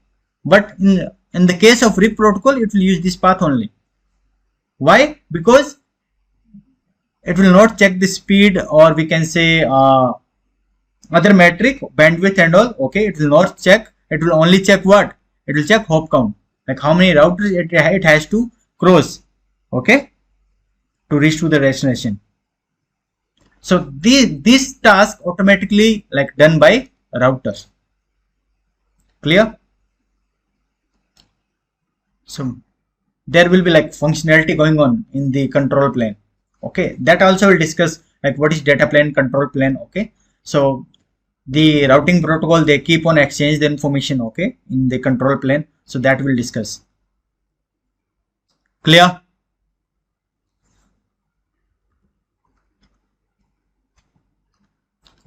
but in the case of RIP protocol it will use this path only. Why? Because it will not check the speed, or we can say other metric, bandwidth and all, okay, it will not check. It will only check what? It will check hop count, like how many routers it has to cross, okay, to reach to the destination. So this task automatically like done by routers. Clear? So there will be like functionality going on in the control plane. Okay, that also will discuss like what is data plane, control plane. Okay, so the routing protocol, they keep on exchange the information, okay, in the control plane. So that we'll discuss. Clear?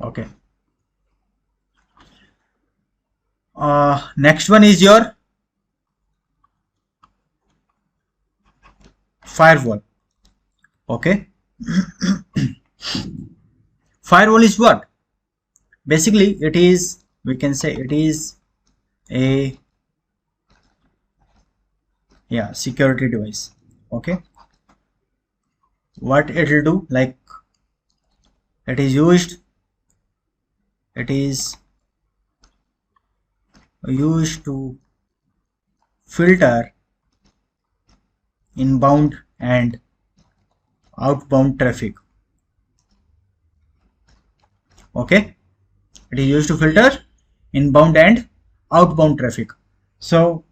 Okay. Next one is your firewall. Okay. Firewall is what? Basically it is, we can say it is a security device. Okay, what it will do, like it is used to filter inbound and outbound traffic. Okay, it is used to filter inbound and outbound traffic. So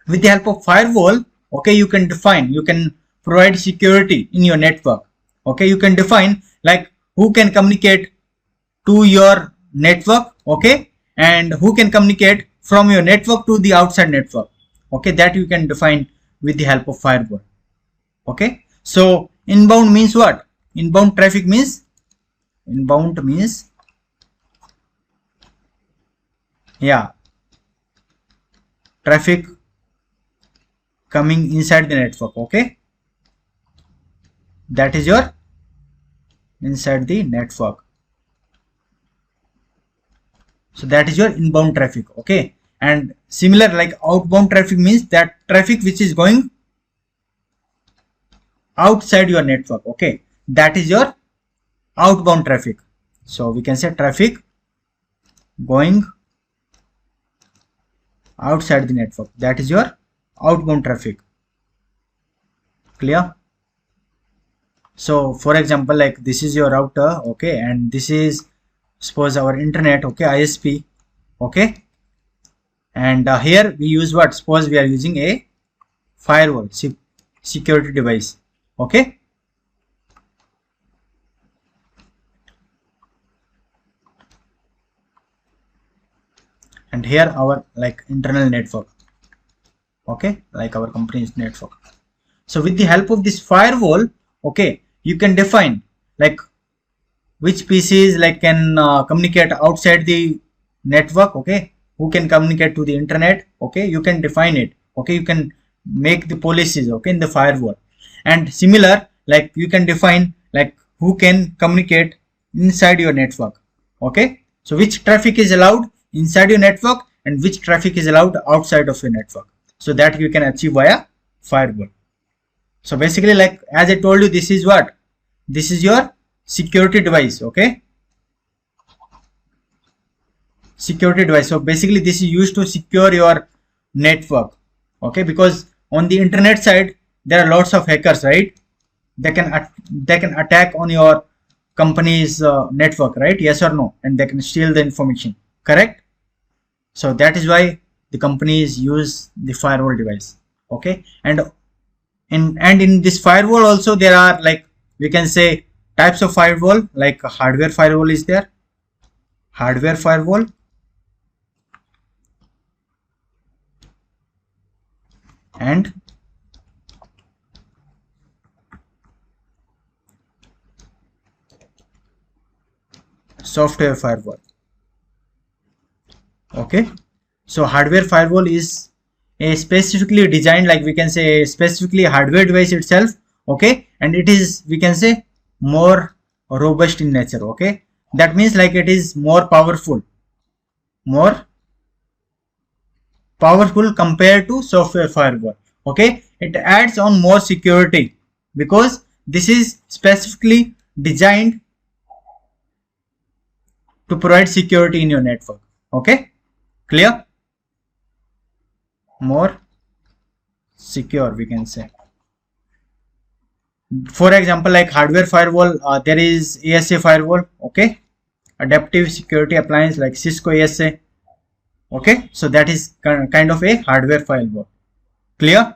with the help of firewall, okay, you can provide security in your network. Okay, you can define like who can communicate to your network, okay, and who can communicate from your network to the outside network. Okay, that you can define with the help of firewall. Okay, so inbound means what? Inbound traffic means, traffic coming inside the network. Okay, that is your inside the network. So that is your inbound traffic. Okay, and similar like outbound traffic means that traffic which is going outside your network. Okay, that is your outbound traffic. So we can say traffic going outside the network, that is your outbound traffic. Clear? So for example, like this is your router, okay, and this is suppose our internet, okay, ISP, okay, and here we use what? Suppose we are using a firewall, security device, okay. And here our like internal network, okay, like our company's network. So with the help of this firewall, okay, you can define like which PCs like can communicate outside the network, okay, who can communicate to the internet, okay, you can define it, okay, you can make the policies, okay, in the firewall. And similar, like you can define like who can communicate inside your network, okay. So which traffic is allowed inside your network and which traffic is allowed outside of your network, so that you can achieve via firewall. So basically, like as I told you, this is what? This is your security device, okay, security device. So basically this is used to secure your network, okay, because on the internet side there are lots of hackers, right? They can attack on your company's network, right? Yes or no? And they can steal the information, correct? So that is why the companies use the firewall device, okay. And in this firewall also there are, like we can say, types of firewall. Like a hardware firewall is there, hardware firewall, and software firewall, okay. So hardware firewall is a specifically designed, like we can say, specifically hardware device itself, okay, and it is, we can say, more robust in nature, okay. That means like it is more powerful compared to software firewall, okay. It adds on more security because this is specifically designed to provide security in your network, okay. Clear? More secure, we can say. For example, like hardware firewall, there is ASA firewall, okay, adaptive security appliance like Cisco ASA, okay. So that is kind of a hardware firewall. Clear?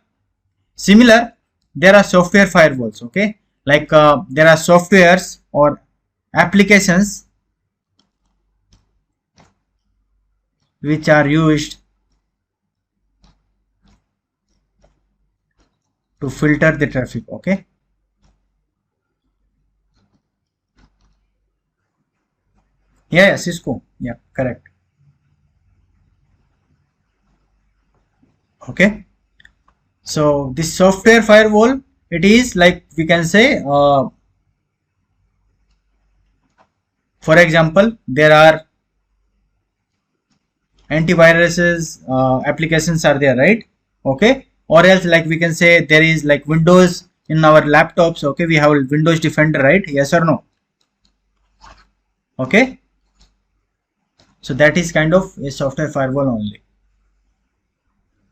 Similar, there are software firewalls, okay, like there are softwares or applications which are used to filter the traffic, okay. Yeah, Cisco, yeah, correct, okay. So this software firewall, it is like we can say, for example, there are antiviruses applications are there, right? Okay, or else like we can say there is like Windows in our laptops, okay, we have Windows Defender, right? Yes or no? Okay, so that is kind of a software firewall only.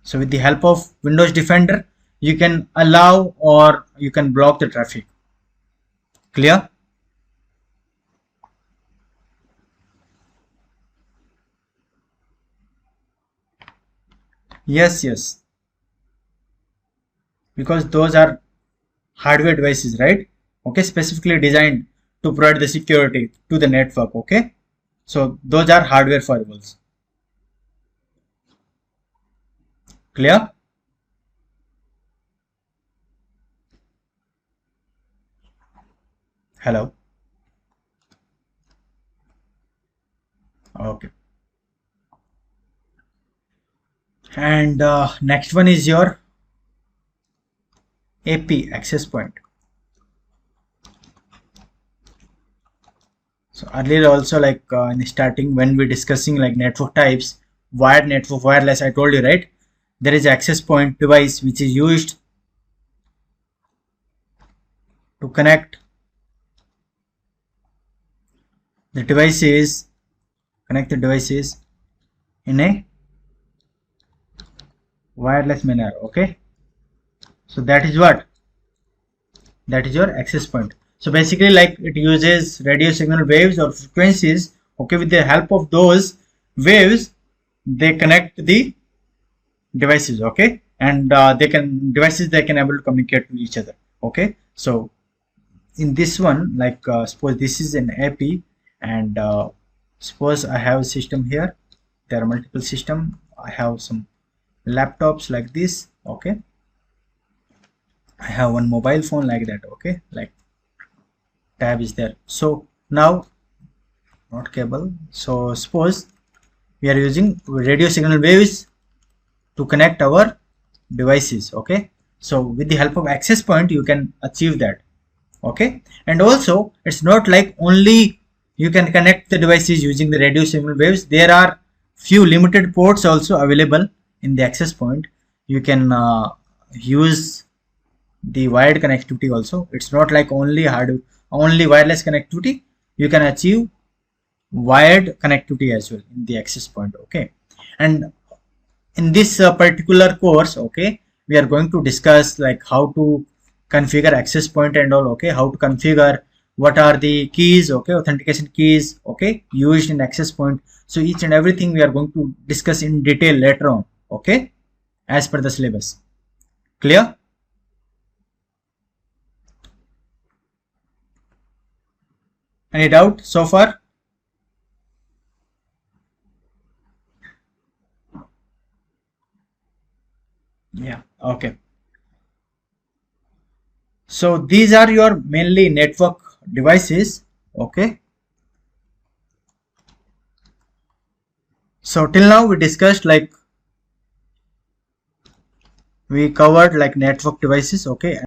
So with the help of Windows Defender, you can allow or you can block the traffic. Clear? Yes, yes, because those are hardware devices, right? Okay, specifically designed to provide the security to the network, okay. So those are hardware firewalls. Clear? Hello? Okay. And next one is your AP, access point. So earlier also, like in starting when we're discussing like network types, wired network, wireless, I told you, right? There is access point device which is used to connect the devices, in a wireless manner, okay. So that is what That is your access point. So basically, like, it uses radio signal waves or frequencies. Okay, with the help of those waves, they connect the devices. Okay, and they can able to communicate to each other. Okay, so in this one, like, suppose this is an AP, and suppose I have a system here. There are multiple systems. I have some laptops like this. Okay, I have one mobile phone like that. Okay, like tab is there. So now, not cable. So suppose we are using radio signal waves to connect our devices. Okay, so with the help of access point, you can achieve that. Okay, and also it's not like only you can connect the devices using the radio signal waves. There are few limited ports also available in the access point. You can use the wired connectivity also. It's not like only wireless connectivity. You can achieve wired connectivity as well in the access point. Okay, and in this particular course, okay, we are going to discuss like how to configure access point and all. Okay, how to configure, what are the keys, okay, authentication keys, okay, used in access point. So each and everything we are going to discuss in detail later on. Okay, as per the syllabus. Clear? Any doubt so far? Yeah. Okay, so these are your mainly network devices. Okay, so till now we discussed, like, we covered like network devices. Okay,